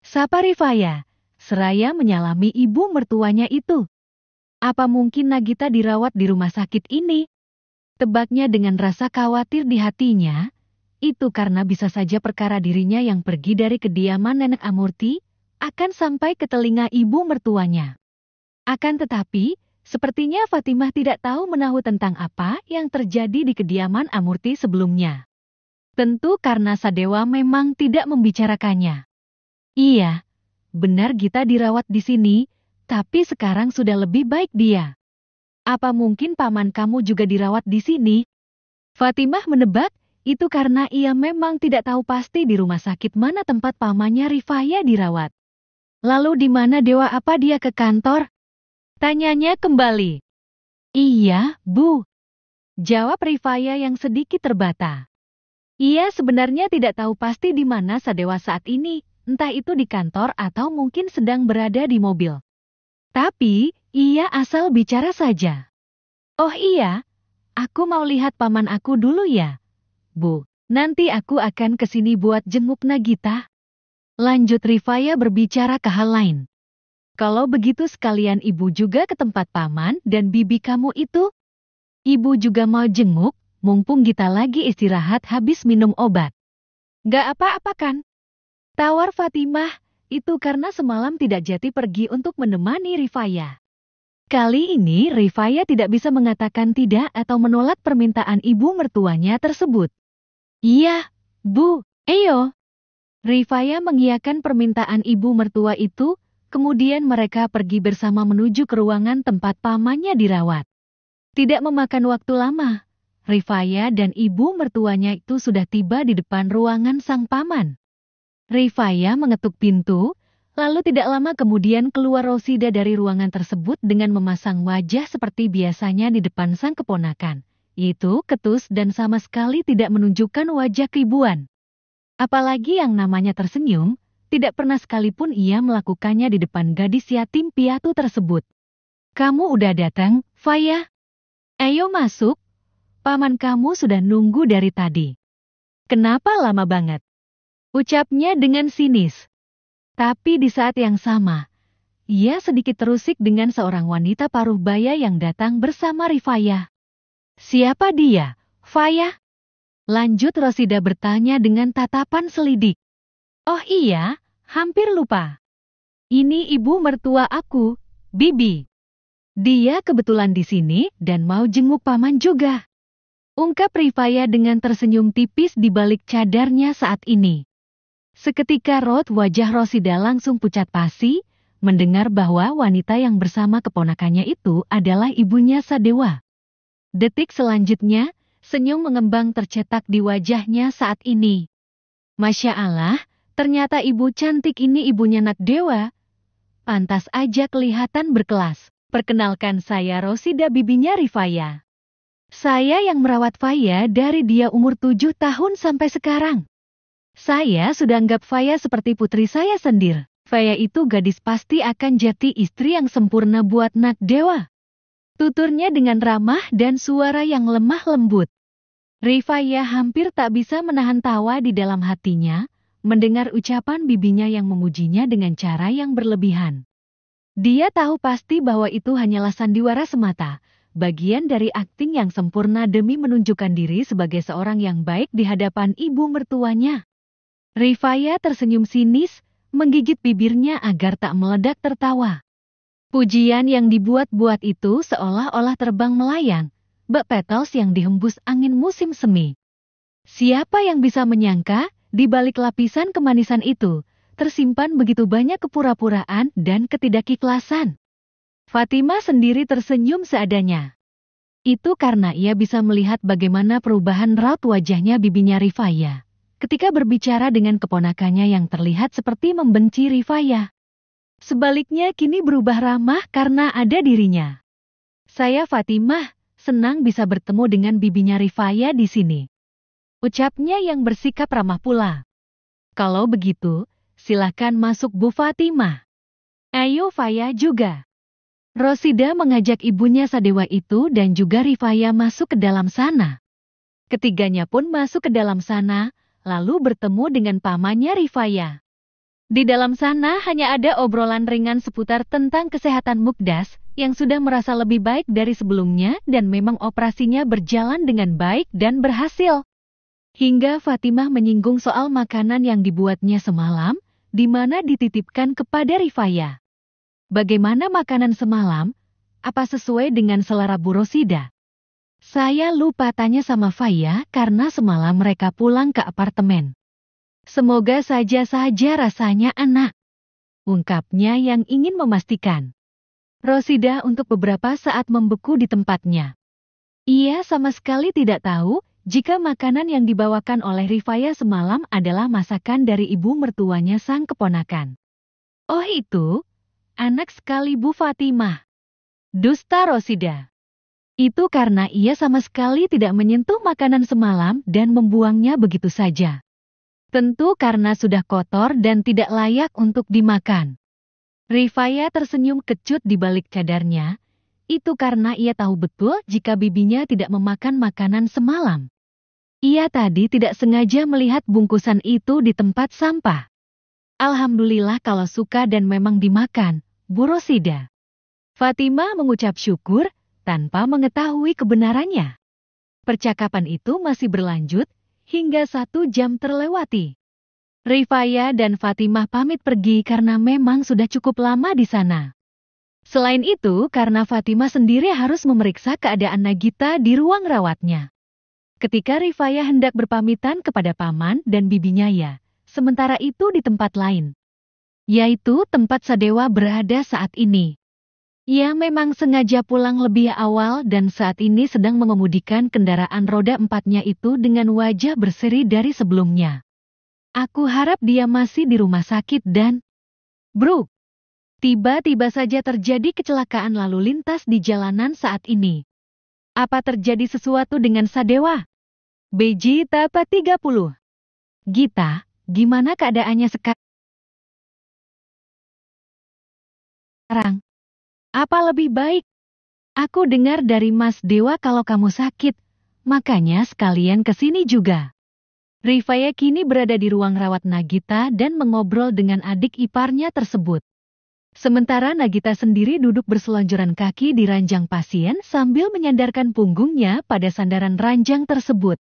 Sapa Rifayah, seraya menyalami ibu mertuanya itu. Apa mungkin Nagita dirawat di rumah sakit ini? Tebaknya dengan rasa khawatir di hatinya. Itu karena bisa saja perkara dirinya yang pergi dari kediaman Nenek Amurti akan sampai ke telinga ibu mertuanya. Akan tetapi, sepertinya Fatimah tidak tahu menahu tentang apa yang terjadi di kediaman Amurti sebelumnya. Tentu karena Sadewa memang tidak membicarakannya. Iya, benar Gita dirawat di sini, tapi sekarang sudah lebih baik dia. Apa mungkin paman kamu juga dirawat di sini? Fatimah menebak. Itu karena ia memang tidak tahu pasti di rumah sakit mana tempat pamannya Rifayah dirawat. Lalu di mana Dewa apa dia ke kantor? Tanyanya kembali. Iya, Bu. Jawab Rifayah yang sedikit terbata. Ia sebenarnya tidak tahu pasti di mana Sadewa saat ini, entah itu di kantor atau mungkin sedang berada di mobil. Tapi, ia asal bicara saja. Oh iya, aku mau lihat paman aku dulu ya. Bu, nanti aku akan ke sini buat jenguk Nagita. Lanjut Rifayah berbicara ke hal lain. Kalau begitu sekalian ibu juga ke tempat paman dan bibi kamu itu. Ibu juga mau jenguk, mumpung Gita lagi istirahat habis minum obat. Gak apa-apa kan? Tawar Fatimah, itu karena semalam tidak jadi pergi untuk menemani Rifayah. Kali ini Rifayah tidak bisa mengatakan tidak atau menolak permintaan ibu mertuanya tersebut. Iya, Bu, ayo. Rifayah mengiyakan permintaan ibu mertua itu, kemudian mereka pergi bersama menuju ke ruangan tempat pamannya dirawat. Tidak memakan waktu lama, Rifayah dan ibu mertuanya itu sudah tiba di depan ruangan sang paman. Rifayah mengetuk pintu, lalu tidak lama kemudian keluar Rosida dari ruangan tersebut dengan memasang wajah seperti biasanya di depan sang keponakan. Itu ketus dan sama sekali tidak menunjukkan wajah keibuan. Apalagi yang namanya tersenyum, tidak pernah sekalipun ia melakukannya di depan gadis yatim piatu tersebut. Kamu udah datang, Fayah? Ayo masuk, paman kamu sudah nunggu dari tadi. Kenapa lama banget? Ucapnya dengan sinis. Tapi di saat yang sama, ia sedikit terusik dengan seorang wanita paruh baya yang datang bersama Rifayah. Siapa dia, Fayah? Lanjut Rosida bertanya dengan tatapan selidik. Oh iya, hampir lupa. Ini ibu mertua aku, Bibi. Dia kebetulan di sini dan mau jenguk paman juga. Ungkap Rifayah dengan tersenyum tipis di balik cadarnya saat ini. Seketika raut wajah Rosida langsung pucat pasi, mendengar bahwa wanita yang bersama keponakannya itu adalah ibunya Sadewa. Detik selanjutnya, senyum mengembang tercetak di wajahnya saat ini. Masya Allah, Ternyata ibu cantik ini ibunya Nak Dewa. Pantas aja kelihatan berkelas. Perkenalkan saya Rosida, bibinya Rifaya. Saya yang merawat Faya dari dia umur 7 tahun sampai sekarang. Saya sudah anggap Faya seperti putri saya sendiri. Faya itu gadis pasti akan jadi istri yang sempurna buat Nak Dewa. Tuturnya dengan ramah dan suara yang lemah lembut. Rifaya hampir tak bisa menahan tawa di dalam hatinya, mendengar ucapan bibinya yang memujinya dengan cara yang berlebihan. Dia tahu pasti bahwa itu hanyalah sandiwara semata, bagian dari akting yang sempurna demi menunjukkan diri sebagai seorang yang baik di hadapan ibu mertuanya. Rifaya tersenyum sinis, menggigit bibirnya agar tak meledak tertawa. Pujian yang dibuat-buat itu seolah-olah terbang melayang, bak petals yang dihembus angin musim semi. Siapa yang bisa menyangka, di balik lapisan kemanisan itu, tersimpan begitu banyak kepura-puraan dan ketidakikhlasan. Fatimah sendiri tersenyum seadanya. Itu karena ia bisa melihat bagaimana perubahan raut wajahnya bibinya Rifaya ketika berbicara dengan keponakannya yang terlihat seperti membenci Rifaya. Sebaliknya kini berubah ramah karena ada dirinya. Saya Fatimah, senang bisa bertemu dengan bibinya Rifaya di sini. Ucapnya yang bersikap ramah pula. Kalau begitu, silakan masuk Bu Fatimah. Ayo Faya juga. Rosida mengajak ibunya Sadewa itu dan juga Rifaya masuk ke dalam sana. Ketiganya pun masuk ke dalam sana, lalu bertemu dengan pamannya Rifaya. Di dalam sana hanya ada obrolan ringan seputar tentang kesehatan Mukdas yang sudah merasa lebih baik dari sebelumnya dan memang operasinya berjalan dengan baik dan berhasil. Hingga Fatimah menyinggung soal makanan yang dibuatnya semalam, di mana dititipkan kepada Rifaya. Bagaimana makanan semalam? Apa sesuai dengan selera Bu Rosida? Saya lupa tanya sama Faya karena semalam mereka pulang ke apartemen. Semoga saja rasanya anak. Ungkapnya yang ingin memastikan. Rosida untuk beberapa saat membeku di tempatnya. Ia sama sekali tidak tahu jika makanan yang dibawakan oleh Rifaya semalam adalah masakan dari ibu mertuanya sang keponakan. Oh itu, anak sekali Bu Fatimah. Dusta Rosida. Itu karena ia sama sekali tidak menyentuh makanan semalam dan membuangnya begitu saja. Tentu karena sudah kotor dan tidak layak untuk dimakan. Rifaya tersenyum kecut di balik cadarnya. Itu karena ia tahu betul jika bibinya tidak memakan makanan semalam. Ia tadi tidak sengaja melihat bungkusan itu di tempat sampah. Alhamdulillah kalau suka dan memang dimakan, Bu Rosida. Fatimah mengucap syukur tanpa mengetahui kebenarannya. Percakapan itu masih berlanjut hingga 1 jam terlewati. Rifaya dan Fatimah pamit pergi karena memang sudah cukup lama di sana. Selain itu, karena Fatimah sendiri harus memeriksa keadaan Nagita di ruang rawatnya. Ketika Rifaya hendak berpamitan kepada paman dan bibinya sementara itu di tempat lain, yaitu tempat Sadewa berada saat ini. Ia memang sengaja pulang lebih awal dan saat ini sedang mengemudikan kendaraan roda 4-nya itu dengan wajah berseri dari sebelumnya. Aku harap dia masih di rumah sakit dan... Bro, tiba-tiba saja terjadi kecelakaan lalu lintas di jalanan saat ini. Apa terjadi sesuatu dengan Sadewa? BJ Tapa 30. Gita, gimana keadaannya sekarang? Apa lebih baik? Aku dengar dari Mas Dewa kalau kamu sakit, makanya sekalian kesini juga. Rifaya kini berada di ruang rawat Nagita dan mengobrol dengan adik iparnya tersebut. Sementara Nagita sendiri duduk berselonjoran kaki di ranjang pasien sambil menyandarkan punggungnya pada sandaran ranjang tersebut.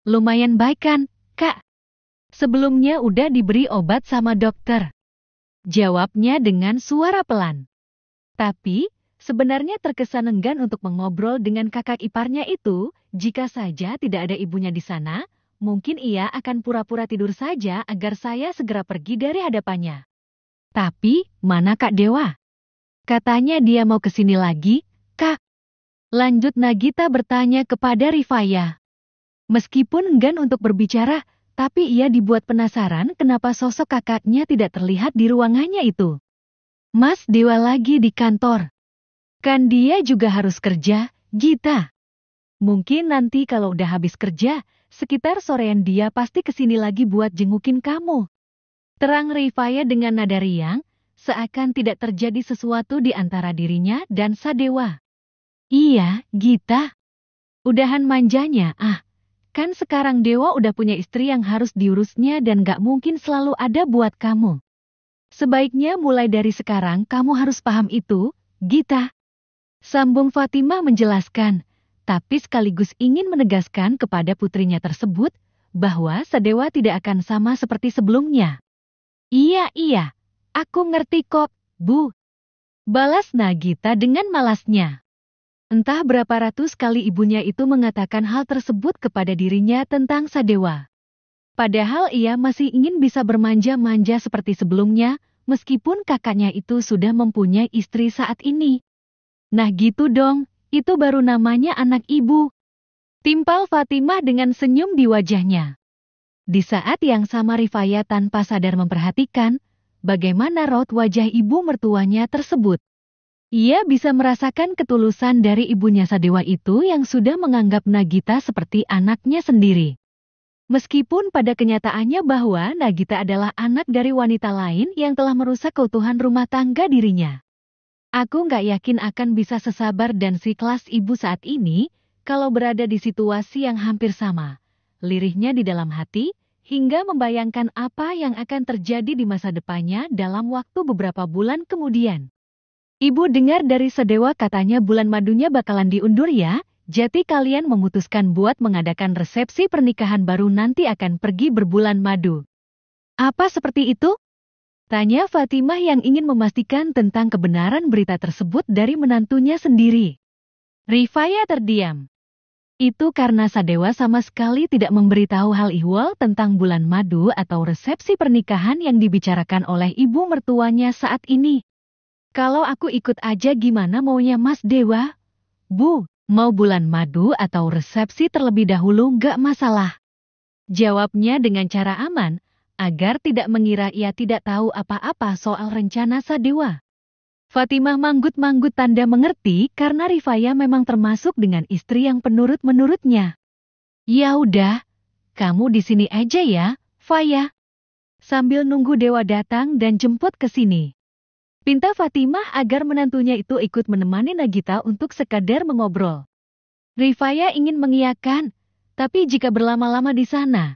Lumayan baik kan, Kak? Sebelumnya udah diberi obat sama dokter. Jawabnya dengan suara pelan. Tapi, sebenarnya terkesan enggan untuk mengobrol dengan kakak iparnya itu, jika saja tidak ada ibunya di sana, mungkin ia akan pura-pura tidur saja agar saya segera pergi dari hadapannya. Tapi, mana Kak Dewa? Katanya dia mau kesini lagi, Kak. Lanjut Nagita bertanya kepada Rifaya. Meskipun enggan untuk berbicara, tapi ia dibuat penasaran kenapa sosok kakaknya tidak terlihat di ruangannya itu. Mas Dewa lagi di kantor. Kan dia juga harus kerja, Gita. Mungkin nanti kalau udah habis kerja, sekitar sorean dia pasti kesini lagi buat jengukin kamu. Terang Rifaya dengan nada riang, seakan tidak terjadi sesuatu di antara dirinya dan Sadewa. Iya, Gita. Udahan manjanya, kan sekarang Dewa udah punya istri yang harus diurusnya dan gak mungkin selalu ada buat kamu. Sebaiknya mulai dari sekarang kamu harus paham itu, Gita. Sambung Fatimah menjelaskan, tapi sekaligus ingin menegaskan kepada putrinya tersebut bahwa Sadewa tidak akan sama seperti sebelumnya. Iya, aku ngerti kok, Bu. Balas Nagita dengan malasnya. Entah berapa ratus kali ibunya itu mengatakan hal tersebut kepada dirinya tentang Sadewa. Padahal ia masih ingin bisa bermanja-manja seperti sebelumnya, meskipun kakaknya itu sudah mempunyai istri saat ini. Nah gitu dong, itu baru namanya anak ibu. Timpal Fatimah dengan senyum di wajahnya. Di saat yang sama Rifaya tanpa sadar memperhatikan bagaimana raut wajah ibu mertuanya tersebut. Ia bisa merasakan ketulusan dari ibunya Sadewa itu yang sudah menganggap Nagita seperti anaknya sendiri. Meskipun pada kenyataannya bahwa Nagita adalah anak dari wanita lain yang telah merusak keutuhan rumah tangga dirinya. Aku nggak yakin akan bisa sesabar dan seikhlas ibu saat ini kalau berada di situasi yang hampir sama. Lirihnya di dalam hati, hingga membayangkan apa yang akan terjadi di masa depannya dalam waktu beberapa bulan kemudian. Ibu dengar dari Sadewa katanya bulan madunya bakalan diundur ya, jadi kalian memutuskan buat mengadakan resepsi pernikahan baru nanti akan pergi berbulan madu. Apa seperti itu? Tanya Fatimah yang ingin memastikan tentang kebenaran berita tersebut dari menantunya sendiri. Rifaya terdiam. Itu karena Sadewa sama sekali tidak memberitahu hal ihwal tentang bulan madu atau resepsi pernikahan yang dibicarakan oleh ibu mertuanya saat ini. Kalau aku ikut aja gimana maunya Mas Dewa? Bu, mau bulan madu atau resepsi terlebih dahulu nggak masalah. Jawabnya dengan cara aman, agar tidak mengira ia tidak tahu apa-apa soal rencana Sadewa. Fatimah manggut-manggut tanda mengerti karena Rifaya memang termasuk dengan istri yang penurut-menurutnya. Ya udah, kamu di sini aja ya, Faya. Sambil nunggu Dewa datang dan jemput ke sini. Pinta Fatimah agar menantunya itu ikut menemani Nagita untuk sekadar mengobrol. Rifaya ingin mengiyakan, tapi jika berlama-lama di sana,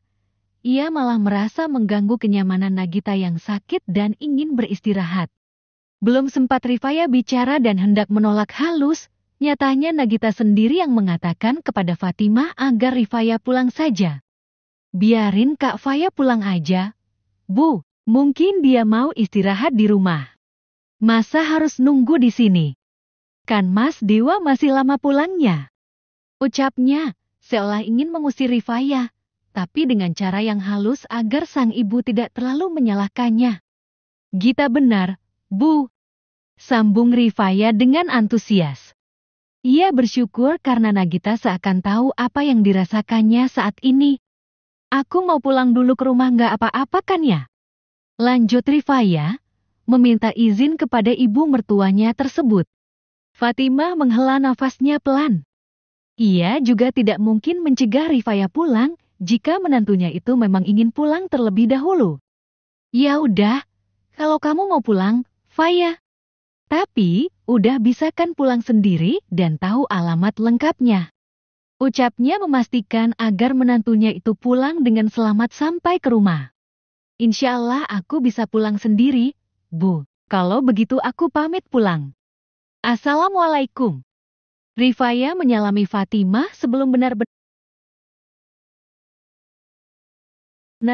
ia malah merasa mengganggu kenyamanan Nagita yang sakit dan ingin beristirahat. Belum sempat Rifaya bicara dan hendak menolak halus, nyatanya Nagita sendiri yang mengatakan kepada Fatimah agar Rifaya pulang saja. Biarin Kak Faya pulang aja. Bu, mungkin dia mau istirahat di rumah. Masa harus nunggu di sini? Kan Mas Dewa masih lama pulangnya. Ucapnya, seolah ingin mengusir Rifaya, tapi dengan cara yang halus agar sang ibu tidak terlalu menyalahkannya. Gita benar, Bu. Sambung Rifaya dengan antusias. Ia bersyukur karena Nagita seakan tahu apa yang dirasakannya saat ini. Aku mau pulang dulu ke rumah nggak apa-apa kan ya? Lanjut Rifaya, meminta izin kepada ibu mertuanya tersebut. Fatimah menghela nafasnya pelan. Ia juga tidak mungkin mencegah Rifaya pulang jika menantunya itu memang ingin pulang terlebih dahulu. Ya udah, kalau kamu mau pulang, Faya. Tapi, udah bisa kan pulang sendiri dan tahu alamat lengkapnya. Ucapnya memastikan agar menantunya itu pulang dengan selamat sampai ke rumah. Insya Allah aku bisa pulang sendiri, Bu. Kalau begitu aku pamit pulang. Assalamualaikum. Rifaya menyalami Fatimah sebelum benar-benar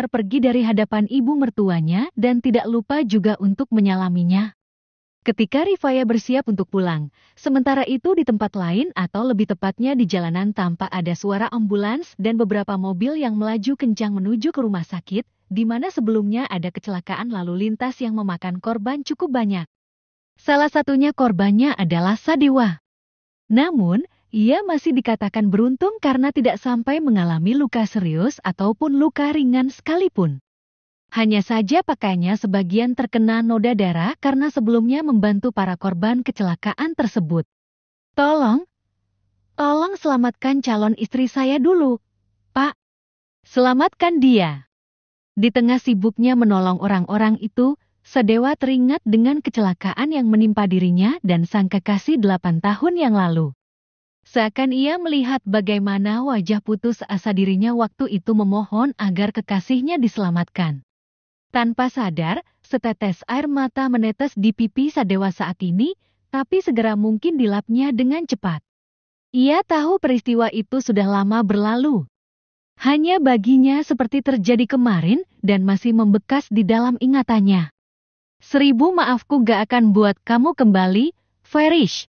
pergi dari hadapan ibu mertuanya dan tidak lupa juga untuk menyalaminya. Ketika Rifaya bersiap untuk pulang, sementara itu di tempat lain atau lebih tepatnya di jalanan tampak ada suara ambulans dan beberapa mobil yang melaju kencang menuju ke rumah sakit, di mana sebelumnya ada kecelakaan lalu lintas yang memakan korban cukup banyak. Salah satunya korbannya adalah Sadewa. Namun, ia masih dikatakan beruntung karena tidak sampai mengalami luka serius ataupun luka ringan sekalipun. Hanya saja pakainya sebagian terkena noda darah karena sebelumnya membantu para korban kecelakaan tersebut. Tolong selamatkan calon istri saya dulu, Pak. Selamatkan dia. Di tengah sibuknya menolong orang-orang itu, Sadewa teringat dengan kecelakaan yang menimpa dirinya dan sang kekasih 8 tahun yang lalu. Seakan ia melihat bagaimana wajah putus asa dirinya waktu itu memohon agar kekasihnya diselamatkan. Tanpa sadar, setetes air mata menetes di pipi Sadewa saat ini, tapi segera mungkin dilapnya dengan cepat. Ia tahu peristiwa itu sudah lama berlalu. Hanya baginya seperti terjadi kemarin dan masih membekas di dalam ingatannya. 1000 maafku gak akan buat kamu kembali, Farish.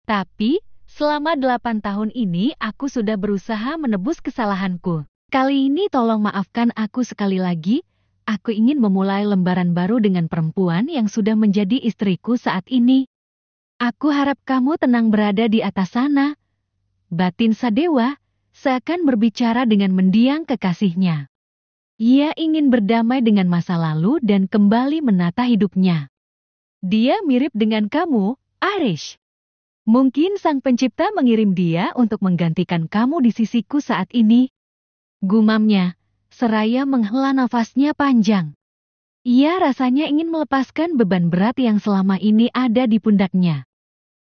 Tapi, selama 8 tahun ini aku sudah berusaha menebus kesalahanku. Kali ini tolong maafkan aku sekali lagi. Aku ingin memulai lembaran baru dengan perempuan yang sudah menjadi istriku saat ini. Aku harap kamu tenang berada di atas sana. Batin Sadewa seakan berbicara dengan mendiang kekasihnya. Ia ingin berdamai dengan masa lalu dan kembali menata hidupnya. Dia mirip dengan kamu, Arish. Mungkin sang pencipta mengirim dia untuk menggantikan kamu di sisiku saat ini. Gumamnya, seraya menghela nafasnya panjang. Ia rasanya ingin melepaskan beban berat yang selama ini ada di pundaknya.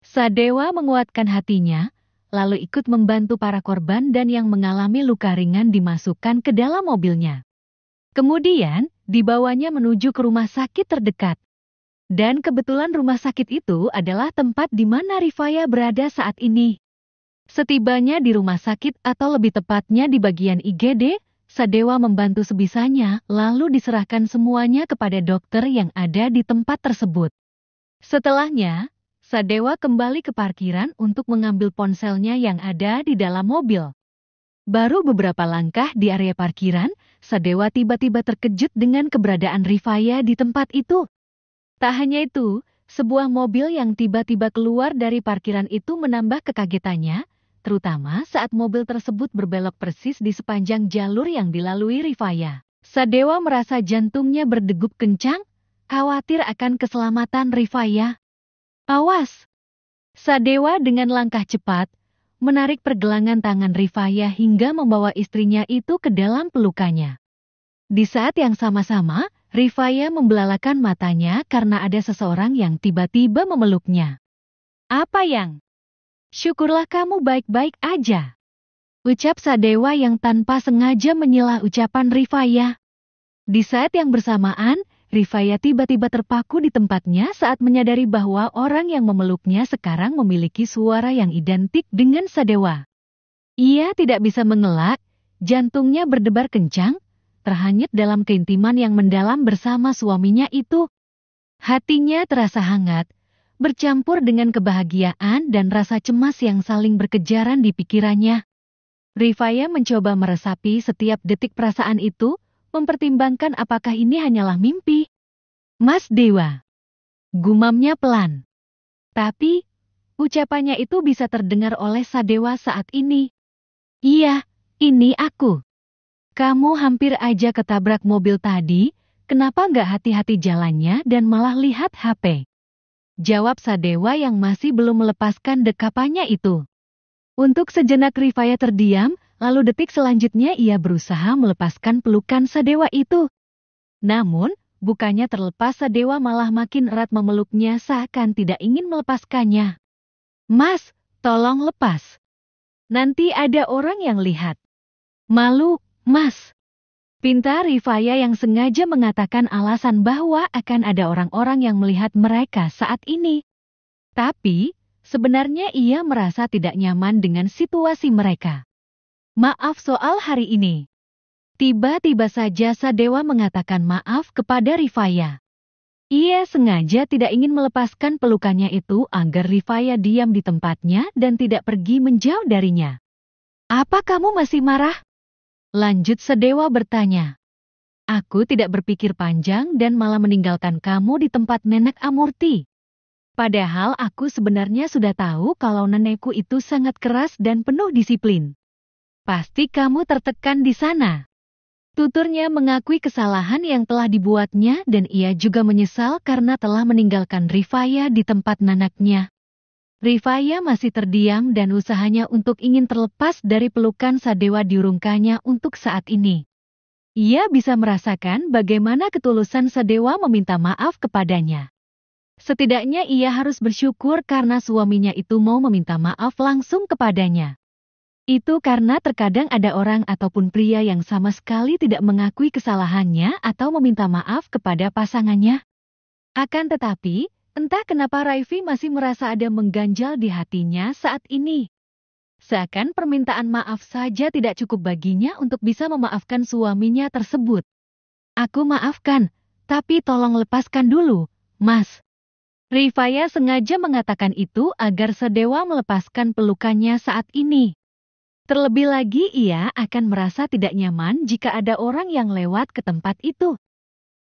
Sadewa menguatkan hatinya, lalu ikut membantu para korban dan yang mengalami luka ringan dimasukkan ke dalam mobilnya. Kemudian, dibawanya menuju ke rumah sakit terdekat. Dan kebetulan rumah sakit itu adalah tempat di mana Rifaya berada saat ini. Setibanya di rumah sakit atau lebih tepatnya di bagian IGD, Sadewa membantu sebisanya lalu diserahkan semuanya kepada dokter yang ada di tempat tersebut. Setelahnya, Sadewa kembali ke parkiran untuk mengambil ponselnya yang ada di dalam mobil. Baru beberapa langkah di area parkiran, Sadewa tiba-tiba terkejut dengan keberadaan Rifaya di tempat itu. Tak hanya itu, sebuah mobil yang tiba-tiba keluar dari parkiran itu menambah kekagetannya, terutama saat mobil tersebut berbelok persis di sepanjang jalur yang dilalui Rifaya. Sadewa merasa jantungnya berdegup kencang, khawatir akan keselamatan Rifaya. Awas! Sadewa dengan langkah cepat, menarik pergelangan tangan Rifaya hingga membawa istrinya itu ke dalam pelukannya. Di saat yang sama-sama, Rifaya membelalakan matanya karena ada seseorang yang tiba-tiba memeluknya. Apa yang? Syukurlah kamu baik-baik aja. Ucap Sadewa yang tanpa sengaja menyela ucapan Rifaya. Di saat yang bersamaan, Rifaya tiba-tiba terpaku di tempatnya saat menyadari bahwa orang yang memeluknya sekarang memiliki suara yang identik dengan Sadewa. Ia tidak bisa mengelak, jantungnya berdebar kencang, terhanyut dalam keintiman yang mendalam bersama suaminya itu. Hatinya terasa hangat, bercampur dengan kebahagiaan dan rasa cemas yang saling berkejaran di pikirannya. Rifaya mencoba meresapi setiap detik perasaan itu, mempertimbangkan apakah ini hanyalah mimpi. Mas Dewa. Gumamnya pelan. Tapi, ucapannya itu bisa terdengar oleh Sadewa saat ini. Iya, ini aku. Kamu hampir aja ketabrak mobil tadi, kenapa nggak hati-hati jalannya dan malah lihat HP? Jawab Sadewa yang masih belum melepaskan dekapannya itu. Untuk sejenak Rifaya terdiam, lalu detik selanjutnya ia berusaha melepaskan pelukan Sadewa itu. Namun, bukannya terlepas Sadewa malah makin erat memeluknya seakan tidak ingin melepaskannya. Mas, tolong lepas. Nanti ada orang yang lihat. Malu, Mas. Pinta Rifaya yang sengaja mengatakan alasan bahwa akan ada orang-orang yang melihat mereka saat ini. Tapi, sebenarnya ia merasa tidak nyaman dengan situasi mereka. Maaf soal hari ini. Tiba-tiba saja Sadewa mengatakan maaf kepada Rifaya. Ia sengaja tidak ingin melepaskan pelukannya itu agar Rifaya diam di tempatnya dan tidak pergi menjauh darinya. Apa kamu masih marah? Lanjut Sadewa bertanya. Aku tidak berpikir panjang dan malah meninggalkan kamu di tempat Nenek Amurti. Padahal aku sebenarnya sudah tahu kalau nenekku itu sangat keras dan penuh disiplin. Pasti kamu tertekan di sana. Tuturnya mengakui kesalahan yang telah dibuatnya dan ia juga menyesal karena telah meninggalkan Rifaya di tempat nanaknya. Rifaya masih terdiam dan usahanya untuk ingin terlepas dari pelukan Sadewa diurungkannya untuk saat ini. Ia bisa merasakan bagaimana ketulusan Sadewa meminta maaf kepadanya. Setidaknya ia harus bersyukur karena suaminya itu mau meminta maaf langsung kepadanya. Itu karena terkadang ada orang ataupun pria yang sama sekali tidak mengakui kesalahannya atau meminta maaf kepada pasangannya. Akan tetapi, entah kenapa Raifi masih merasa ada mengganjal di hatinya saat ini. Seakan permintaan maaf saja tidak cukup baginya untuk bisa memaafkan suaminya tersebut. Aku maafkan, tapi tolong lepaskan dulu, Mas. Rifaya sengaja mengatakan itu agar Sadewa melepaskan pelukannya saat ini. Terlebih lagi ia akan merasa tidak nyaman jika ada orang yang lewat ke tempat itu.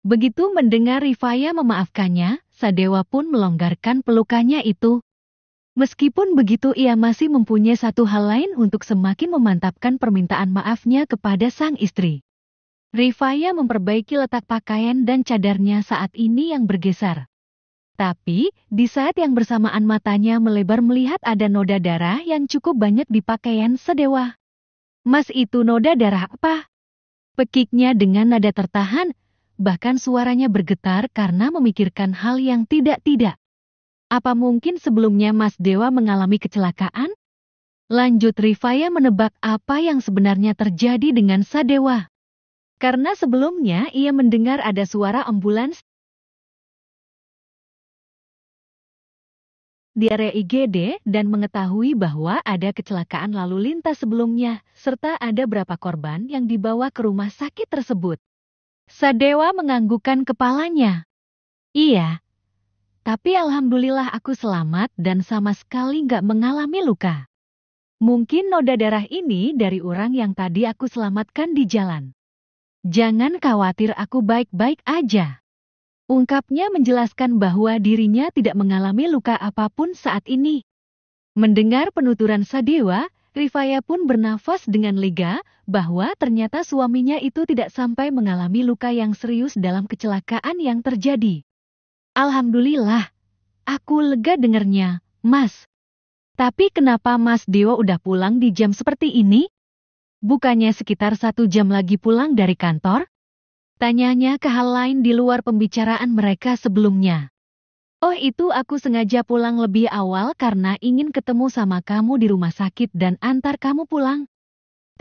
Begitu mendengar Rifaya memaafkannya, Sadewa pun melonggarkan pelukannya itu. Meskipun begitu ia masih mempunyai satu hal lain untuk semakin memantapkan permintaan maafnya kepada sang istri. Rifaya memperbaiki letak pakaian dan cadarnya saat ini yang bergeser. Tapi, di saat yang bersamaan matanya melebar melihat ada noda darah yang cukup banyak di pakaian Sadewa. Mas, itu noda darah apa? Pekiknya dengan nada tertahan, bahkan suaranya bergetar karena memikirkan hal yang tidak-tidak. Apa mungkin sebelumnya Mas Dewa mengalami kecelakaan? Lanjut Rifaya menebak apa yang sebenarnya terjadi dengan Sadewa. Karena sebelumnya ia mendengar ada suara ambulans di area IGD dan mengetahui bahwa ada kecelakaan lalu lintas sebelumnya, serta ada berapa korban yang dibawa ke rumah sakit tersebut. Sadewa menganggukkan kepalanya. Iya, tapi alhamdulillah aku selamat dan sama sekali nggak mengalami luka. Mungkin noda darah ini dari orang yang tadi aku selamatkan di jalan. Jangan khawatir, aku baik-baik aja. Ungkapnya menjelaskan bahwa dirinya tidak mengalami luka apapun saat ini. Mendengar penuturan Sadewa, Rifaya pun bernafas dengan lega bahwa ternyata suaminya itu tidak sampai mengalami luka yang serius dalam kecelakaan yang terjadi. Alhamdulillah, aku lega dengernya, Mas. Tapi kenapa Mas Dewa udah pulang di jam seperti ini? Bukannya sekitar 1 jam lagi pulang dari kantor? Tanyanya ke hal lain di luar pembicaraan mereka sebelumnya. Oh, itu aku sengaja pulang lebih awal karena ingin ketemu sama kamu di rumah sakit dan antar kamu pulang.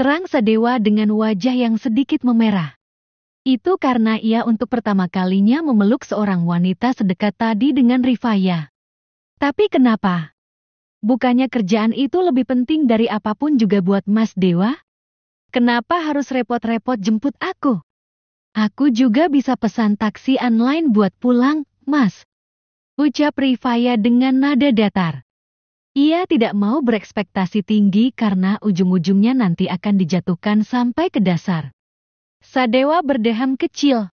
Terang Sadewa dengan wajah yang sedikit memerah. Itu karena ia untuk pertama kalinya memeluk seorang wanita sedekat tadi dengan Rifaya. Tapi kenapa? Bukannya kerjaan itu lebih penting dari apapun juga buat Mas Dewa? Kenapa harus repot-repot jemput aku? Aku juga bisa pesan taksi online buat pulang, Mas. Ucap Rifaya dengan nada datar. Ia tidak mau berekspektasi tinggi karena ujung-ujungnya nanti akan dijatuhkan sampai ke dasar. Sadewa berdeham kecil.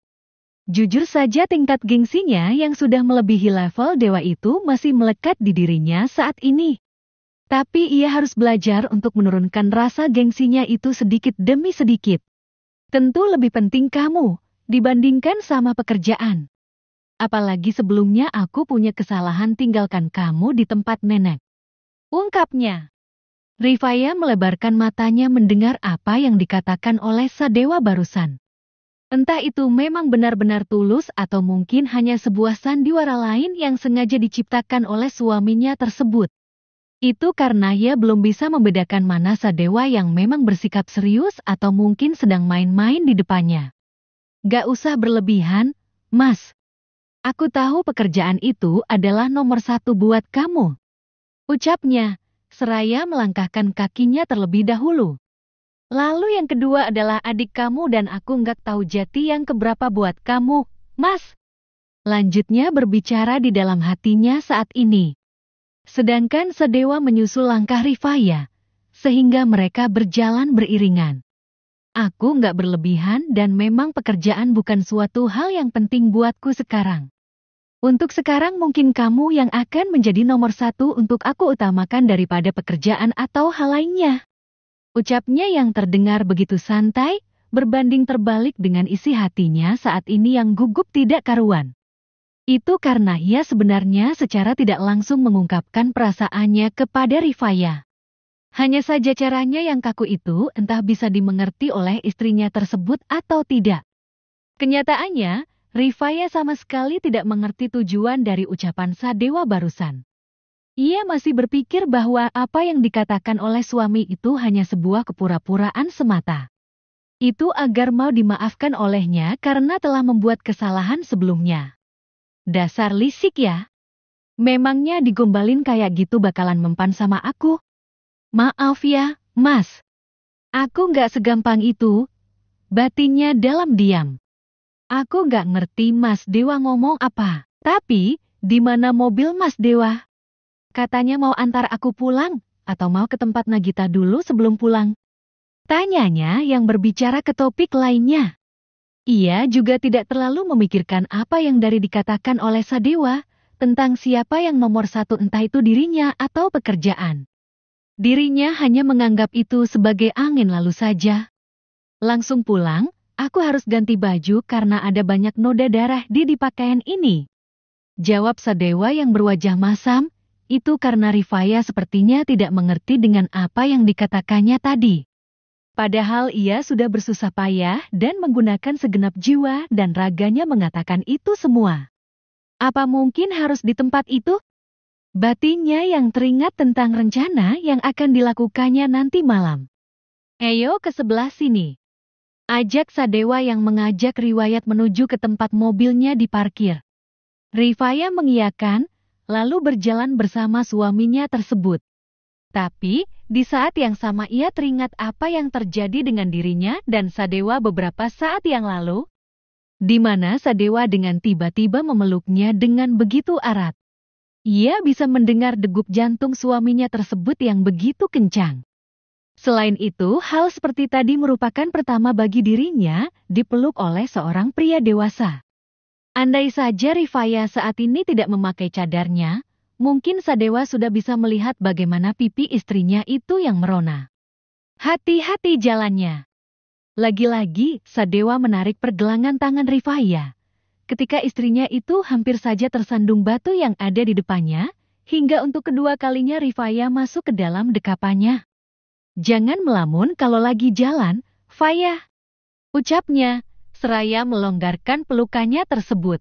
Jujur saja tingkat gengsinya yang sudah melebihi level dewa itu masih melekat di dirinya saat ini. Tapi ia harus belajar untuk menurunkan rasa gengsinya itu sedikit demi sedikit. Tentu lebih penting kamu dibandingkan sama pekerjaan. Apalagi sebelumnya aku punya kesalahan tinggalkan kamu di tempat nenek. Ungkapnya. Rifaya melebarkan matanya mendengar apa yang dikatakan oleh Sadewa barusan. Entah itu memang benar-benar tulus atau mungkin hanya sebuah sandiwara lain yang sengaja diciptakan oleh suaminya tersebut. Itu karena ia belum bisa membedakan mana Sadewa yang memang bersikap serius atau mungkin sedang main-main di depannya. Gak usah berlebihan, Mas. Aku tahu pekerjaan itu adalah nomor 1 buat kamu. Ucapnya, seraya melangkahkan kakinya terlebih dahulu. Lalu yang kedua adalah adik kamu dan aku nggak tahu jati yang keberapa buat kamu, Mas. Lanjutnya berbicara di dalam hatinya saat ini. Sedangkan Sadewa menyusul langkah Rifaya, sehingga mereka berjalan beriringan. Aku nggak berlebihan dan memang pekerjaan bukan suatu hal yang penting buatku sekarang. Untuk sekarang mungkin kamu yang akan menjadi nomor satu untuk aku utamakan daripada pekerjaan atau hal lainnya. Ucapnya yang terdengar begitu santai, berbanding terbalik dengan isi hatinya saat ini yang gugup tidak karuan. Itu karena ia sebenarnya secara tidak langsung mengungkapkan perasaannya kepada Rifaya. Hanya saja caranya yang kaku itu entah bisa dimengerti oleh istrinya tersebut atau tidak. Kenyataannya, Rifaya sama sekali tidak mengerti tujuan dari ucapan Sadewa barusan. Ia masih berpikir bahwa apa yang dikatakan oleh suami itu hanya sebuah kepura-puraan semata. Itu agar mau dimaafkan olehnya karena telah membuat kesalahan sebelumnya. Dasar lisik ya. Memangnya digombalin kayak gitu bakalan mempan sama aku? Maaf ya, Mas. Aku nggak segampang itu. Batinnya dalam diam. Aku nggak ngerti Mas Dewa ngomong apa. Tapi, di mana mobil Mas Dewa? Katanya mau antar aku pulang, atau mau ke tempat Nagita dulu sebelum pulang? Tanyanya yang berbicara ke topik lainnya. Ia juga tidak terlalu memikirkan apa yang dari dikatakan oleh Sadewa tentang siapa yang nomor satu entah itu dirinya atau pekerjaan. Dirinya hanya menganggap itu sebagai angin lalu saja. Langsung pulang, aku harus ganti baju karena ada banyak noda darah di pakaian ini. Jawab Sadewa yang berwajah masam, itu karena Rifaya sepertinya tidak mengerti dengan apa yang dikatakannya tadi. Padahal ia sudah bersusah payah dan menggunakan segenap jiwa dan raganya mengatakan itu semua. Apa mungkin harus di tempat itu? Batinnya yang teringat tentang rencana yang akan dilakukannya nanti malam. Ayo ke sebelah sini. Ajak Sadewa yang mengajak Riwayat menuju ke tempat mobilnya diparkir. Rifaya mengiyakan, lalu berjalan bersama suaminya tersebut. Tapi, di saat yang sama ia teringat apa yang terjadi dengan dirinya dan Sadewa beberapa saat yang lalu, di mana Sadewa dengan tiba-tiba memeluknya dengan begitu erat. Ia bisa mendengar degup jantung suaminya tersebut yang begitu kencang. Selain itu, hal seperti tadi merupakan pertama bagi dirinya dipeluk oleh seorang pria dewasa. Andai saja Rifaya saat ini tidak memakai cadarnya, mungkin Sadewa sudah bisa melihat bagaimana pipi istrinya itu yang merona. Hati-hati jalannya. Lagi-lagi, Sadewa menarik pergelangan tangan Rifaya. Ketika istrinya itu hampir saja tersandung batu yang ada di depannya, hingga untuk kedua kalinya Rifaya masuk ke dalam dekapannya. Jangan melamun kalau lagi jalan, Faya. Ucapnya, seraya melonggarkan pelukannya tersebut.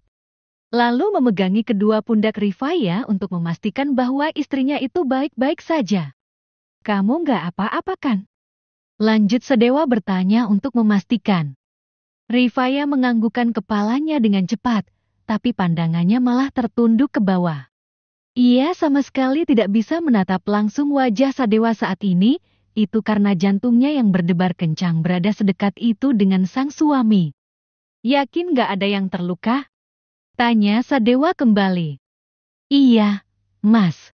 Lalu memegangi kedua pundak Rifaya untuk memastikan bahwa istrinya itu baik-baik saja. Kamu nggak apa-apa kan? Lanjut Sadewa bertanya untuk memastikan. Rifaya menganggukkan kepalanya dengan cepat, tapi pandangannya malah tertunduk ke bawah. Ia sama sekali tidak bisa menatap langsung wajah Sadewa saat ini, itu karena jantungnya yang berdebar kencang berada sedekat itu dengan sang suami. Yakin nggak ada yang terluka? Tanya Sadewa kembali. Iya, Mas.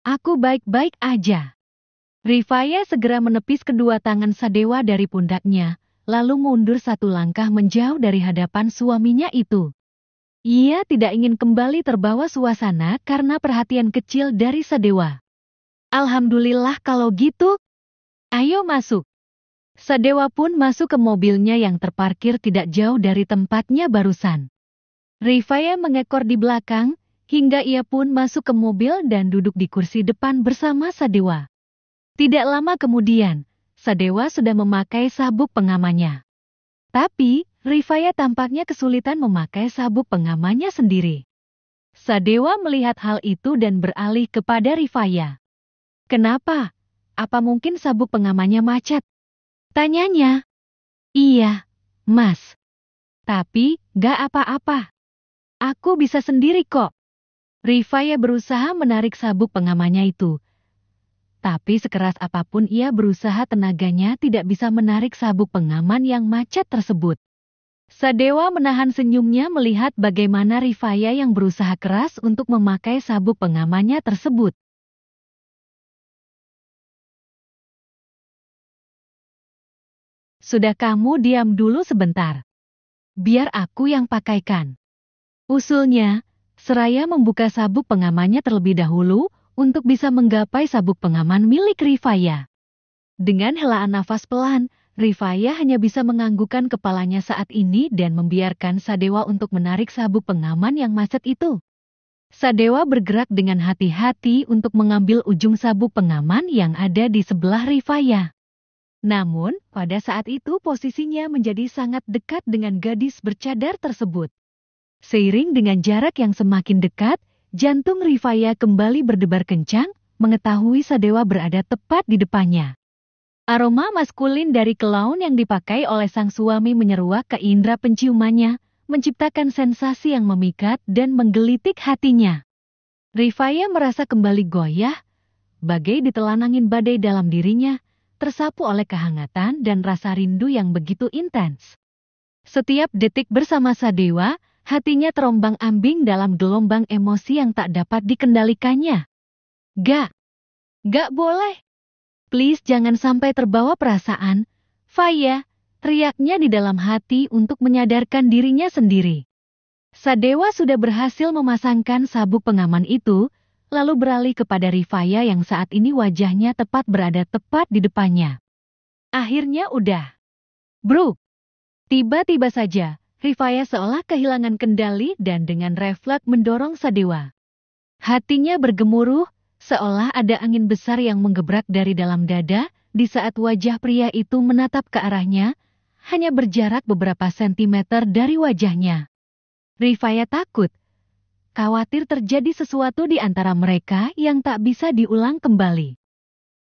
Aku baik-baik aja. Rifaya segera menepis kedua tangan Sadewa dari pundaknya, lalu mundur satu langkah menjauh dari hadapan suaminya itu. Ia tidak ingin kembali terbawa suasana karena perhatian kecil dari Sadewa. Alhamdulillah kalau gitu. Ayo masuk. Sadewa pun masuk ke mobilnya yang terparkir tidak jauh dari tempatnya barusan. Rifaya mengekor di belakang, hingga ia pun masuk ke mobil dan duduk di kursi depan bersama Sadewa. Tidak lama kemudian, Sadewa sudah memakai sabuk pengamannya. Tapi, Rifaya tampaknya kesulitan memakai sabuk pengamannya sendiri. Sadewa melihat hal itu dan beralih kepada Rifaya. Kenapa? Apa mungkin sabuk pengamannya macet? Tanyanya. Iya, Mas. Tapi, gak apa-apa. Aku bisa sendiri kok. Rifaya berusaha menarik sabuk pengamannya itu. Tapi sekeras apapun ia berusaha tenaganya tidak bisa menarik sabuk pengaman yang macet tersebut. Sadewa menahan senyumnya melihat bagaimana Rifaya yang berusaha keras untuk memakai sabuk pengamannya tersebut. Sudah kamu diam dulu sebentar. Biar aku yang pakaikan. Usulnya, seraya membuka sabuk pengamannya terlebih dahulu untuk bisa menggapai sabuk pengaman milik Rifaya. Dengan helaan nafas pelan, Rifaya hanya bisa menganggukkan kepalanya saat ini dan membiarkan Sadewa untuk menarik sabuk pengaman yang macet itu. Sadewa bergerak dengan hati-hati untuk mengambil ujung sabuk pengaman yang ada di sebelah Rifaya. Namun, pada saat itu posisinya menjadi sangat dekat dengan gadis bercadar tersebut. Seiring dengan jarak yang semakin dekat, jantung Rifaya kembali berdebar kencang, mengetahui Sadewa berada tepat di depannya. Aroma maskulin dari kelaun yang dipakai oleh sang suami menyeruak ke indera penciumannya, menciptakan sensasi yang memikat dan menggelitik hatinya. Rifaya merasa kembali goyah, bagai ditelan angin badai dalam dirinya, tersapu oleh kehangatan dan rasa rindu yang begitu intens. Setiap detik bersama Sadewa, hatinya terombang-ambing dalam gelombang emosi yang tak dapat dikendalikannya. Gak boleh. Please jangan sampai terbawa perasaan, Faya, teriaknya di dalam hati untuk menyadarkan dirinya sendiri. Sadewa sudah berhasil memasangkan sabuk pengaman itu, lalu beralih kepada Rifaya yang saat ini wajahnya berada tepat di depannya. Akhirnya udah. Bro. Tiba-tiba saja, Rifaya seolah kehilangan kendali dan dengan refleks mendorong Sadewa. Hatinya bergemuruh, seolah ada angin besar yang menggebrak dari dalam dada, di saat wajah pria itu menatap ke arahnya, hanya berjarak beberapa sentimeter dari wajahnya. Rifaya takut. Khawatir terjadi sesuatu di antara mereka yang tak bisa diulang kembali.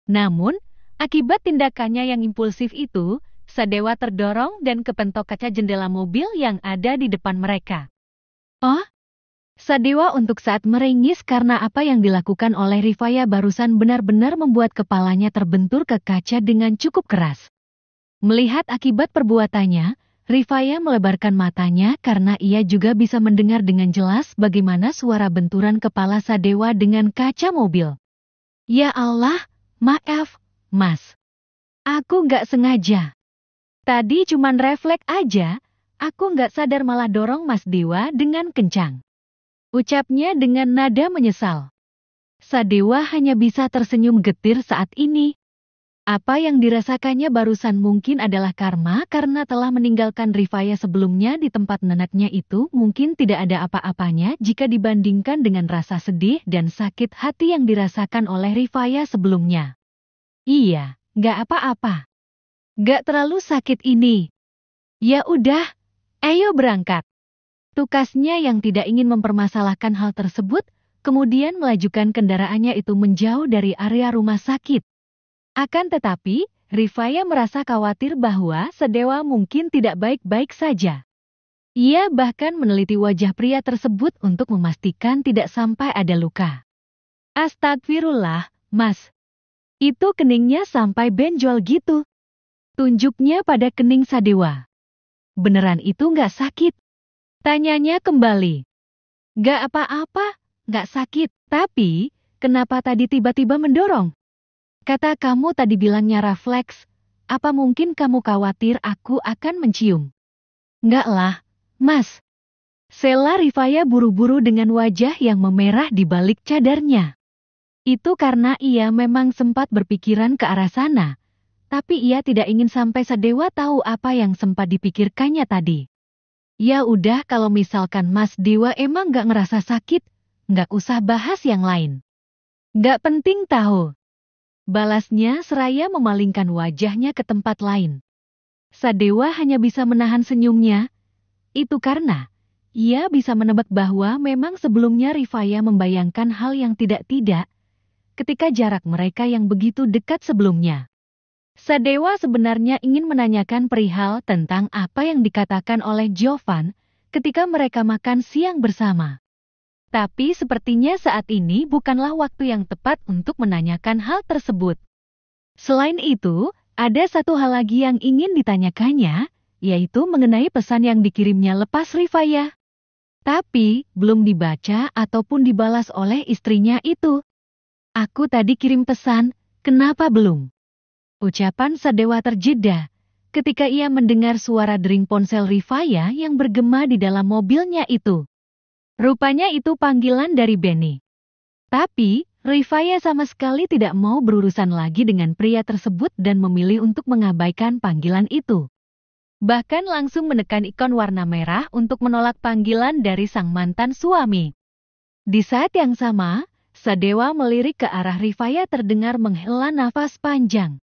Namun, akibat tindakannya yang impulsif itu, Sadewa terdorong dan kepentok kaca jendela mobil yang ada di depan mereka. Oh? Sadewa untuk saat meringis karena apa yang dilakukan oleh Rifaya barusan benar-benar membuat kepalanya terbentur ke kaca dengan cukup keras. Melihat akibat perbuatannya, Rifaya melebarkan matanya karena ia juga bisa mendengar dengan jelas bagaimana suara benturan kepala Sadewa dengan kaca mobil. Ya Allah, maaf, Mas. Aku nggak sengaja. Tadi cuman refleks aja, aku nggak sadar malah dorong Mas Dewa dengan kencang. Ucapnya dengan nada menyesal. Sadewa hanya bisa tersenyum getir saat ini. Apa yang dirasakannya barusan mungkin adalah karma karena telah meninggalkan Rifaya sebelumnya di tempat neneknya itu mungkin tidak ada apa-apanya jika dibandingkan dengan rasa sedih dan sakit hati yang dirasakan oleh Rifaya sebelumnya. Iya, gak apa-apa. Gak terlalu sakit ini. Ya udah, ayo berangkat. Tukasnya yang tidak ingin mempermasalahkan hal tersebut, kemudian melajukan kendaraannya itu menjauh dari area rumah sakit. Akan tetapi, Rifaya merasa khawatir bahwa Sadewa mungkin tidak baik-baik saja. Ia bahkan meneliti wajah pria tersebut untuk memastikan tidak sampai ada luka. Astagfirullah, Mas. Itu keningnya sampai benjol gitu. Tunjuknya pada kening Sadewa. Beneran itu nggak sakit? Tanyanya kembali. Nggak apa-apa, nggak sakit. Tapi, kenapa tadi tiba-tiba mendorong? Kata kamu tadi bilangnya refleks, apa mungkin kamu khawatir aku akan mencium? Enggak lah, Mas. Sela Rifaya buru-buru dengan wajah yang memerah di balik cadarnya. Itu karena ia memang sempat berpikiran ke arah sana, tapi ia tidak ingin sampai Sadewa tahu apa yang sempat dipikirkannya tadi. Ya udah kalau misalkan Mas Dewa emang gak ngerasa sakit, gak usah bahas yang lain. Gak penting tahu. Balasnya seraya memalingkan wajahnya ke tempat lain. Sadewa hanya bisa menahan senyumnya. Itu karena ia bisa menebak bahwa memang sebelumnya Rifaya membayangkan hal yang tidak-tidak ketika jarak mereka yang begitu dekat sebelumnya. Sadewa sebenarnya ingin menanyakan perihal tentang apa yang dikatakan oleh Jovan ketika mereka makan siang bersama. Tapi sepertinya saat ini bukanlah waktu yang tepat untuk menanyakan hal tersebut. Selain itu, ada satu hal lagi yang ingin ditanyakannya, yaitu mengenai pesan yang dikirimnya lepas Rifaya. Tapi, belum dibaca ataupun dibalas oleh istrinya itu. Aku tadi kirim pesan, kenapa belum? Ucapan Sadewa terjeda ketika ia mendengar suara dering ponsel Rifaya yang bergema di dalam mobilnya itu. Rupanya itu panggilan dari Benny. Tapi, Rifaya sama sekali tidak mau berurusan lagi dengan pria tersebut dan memilih untuk mengabaikan panggilan itu. Bahkan langsung menekan ikon warna merah untuk menolak panggilan dari sang mantan suami. Di saat yang sama, Sadewa melirik ke arah Rifaya terdengar menghela nafas panjang.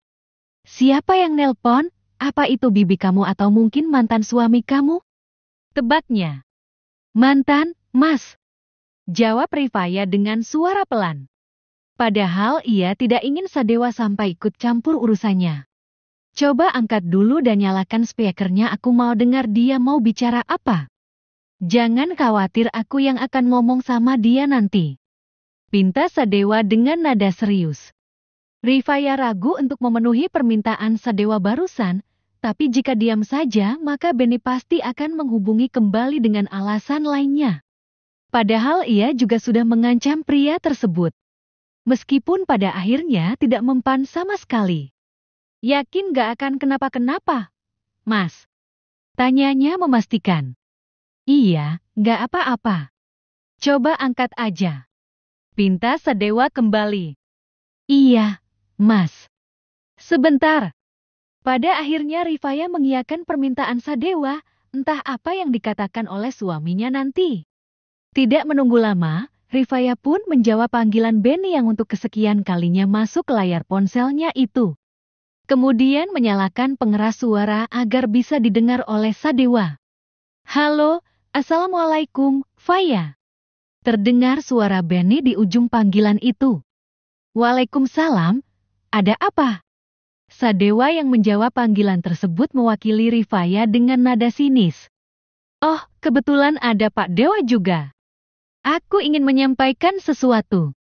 Siapa yang nelpon? Apa itu bibi kamu atau mungkin mantan suami kamu? Tebaknya. Mantan, Mas. Jawab Rifaya dengan suara pelan. Padahal ia tidak ingin Sadewa sampai ikut campur urusannya. Coba angkat dulu dan nyalakan speakernya, aku mau dengar dia mau bicara apa. Jangan khawatir, aku yang akan ngomong sama dia nanti. Pinta Sadewa dengan nada serius. Rifaya ragu untuk memenuhi permintaan Sadewa barusan, tapi jika diam saja maka Benny pasti akan menghubungi kembali dengan alasan lainnya. Padahal ia juga sudah mengancam pria tersebut. Meskipun pada akhirnya tidak mempan sama sekali. Yakin gak akan kenapa-kenapa, Mas? Tanyanya memastikan. Iya, gak apa-apa. Coba angkat aja. Pinta Sadewa kembali. Iya, Mas. Sebentar. Pada akhirnya Rifaya mengiyakan permintaan Sadewa, entah apa yang dikatakan oleh suaminya nanti. Tidak menunggu lama, Rifaya pun menjawab panggilan Benny yang untuk kesekian kalinya masuk ke layar ponselnya itu. Kemudian menyalakan pengeras suara agar bisa didengar oleh Sadewa. Halo, Assalamualaikum, Faya. Terdengar suara Benny di ujung panggilan itu. Waalaikumsalam, ada apa? Sadewa yang menjawab panggilan tersebut mewakili Rifaya dengan nada sinis. Oh, kebetulan ada Pak Dewa juga. Aku ingin menyampaikan sesuatu.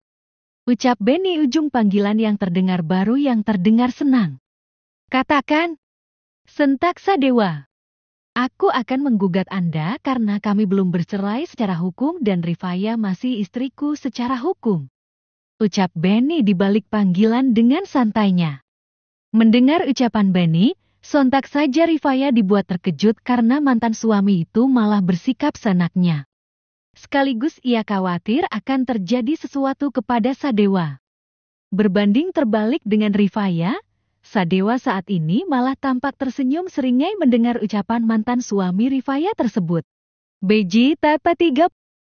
Ucap Benny ujung panggilan yang terdengar baru yang terdengar senang. Katakan. Sentak Sadewa. Aku akan menggugat Anda karena kami belum bercerai secara hukum dan Rifaya masih istriku secara hukum. Ucap Benny di balik panggilan dengan santainya. Mendengar ucapan Benny, sontak saja Rifaya dibuat terkejut karena mantan suami itu malah bersikap seenaknya. Sekaligus ia khawatir akan terjadi sesuatu kepada Sadewa. Berbanding terbalik dengan Rifaya, Sadewa saat ini malah tampak tersenyum seringai mendengar ucapan mantan suami Rifaya tersebut. Beji Tapa 30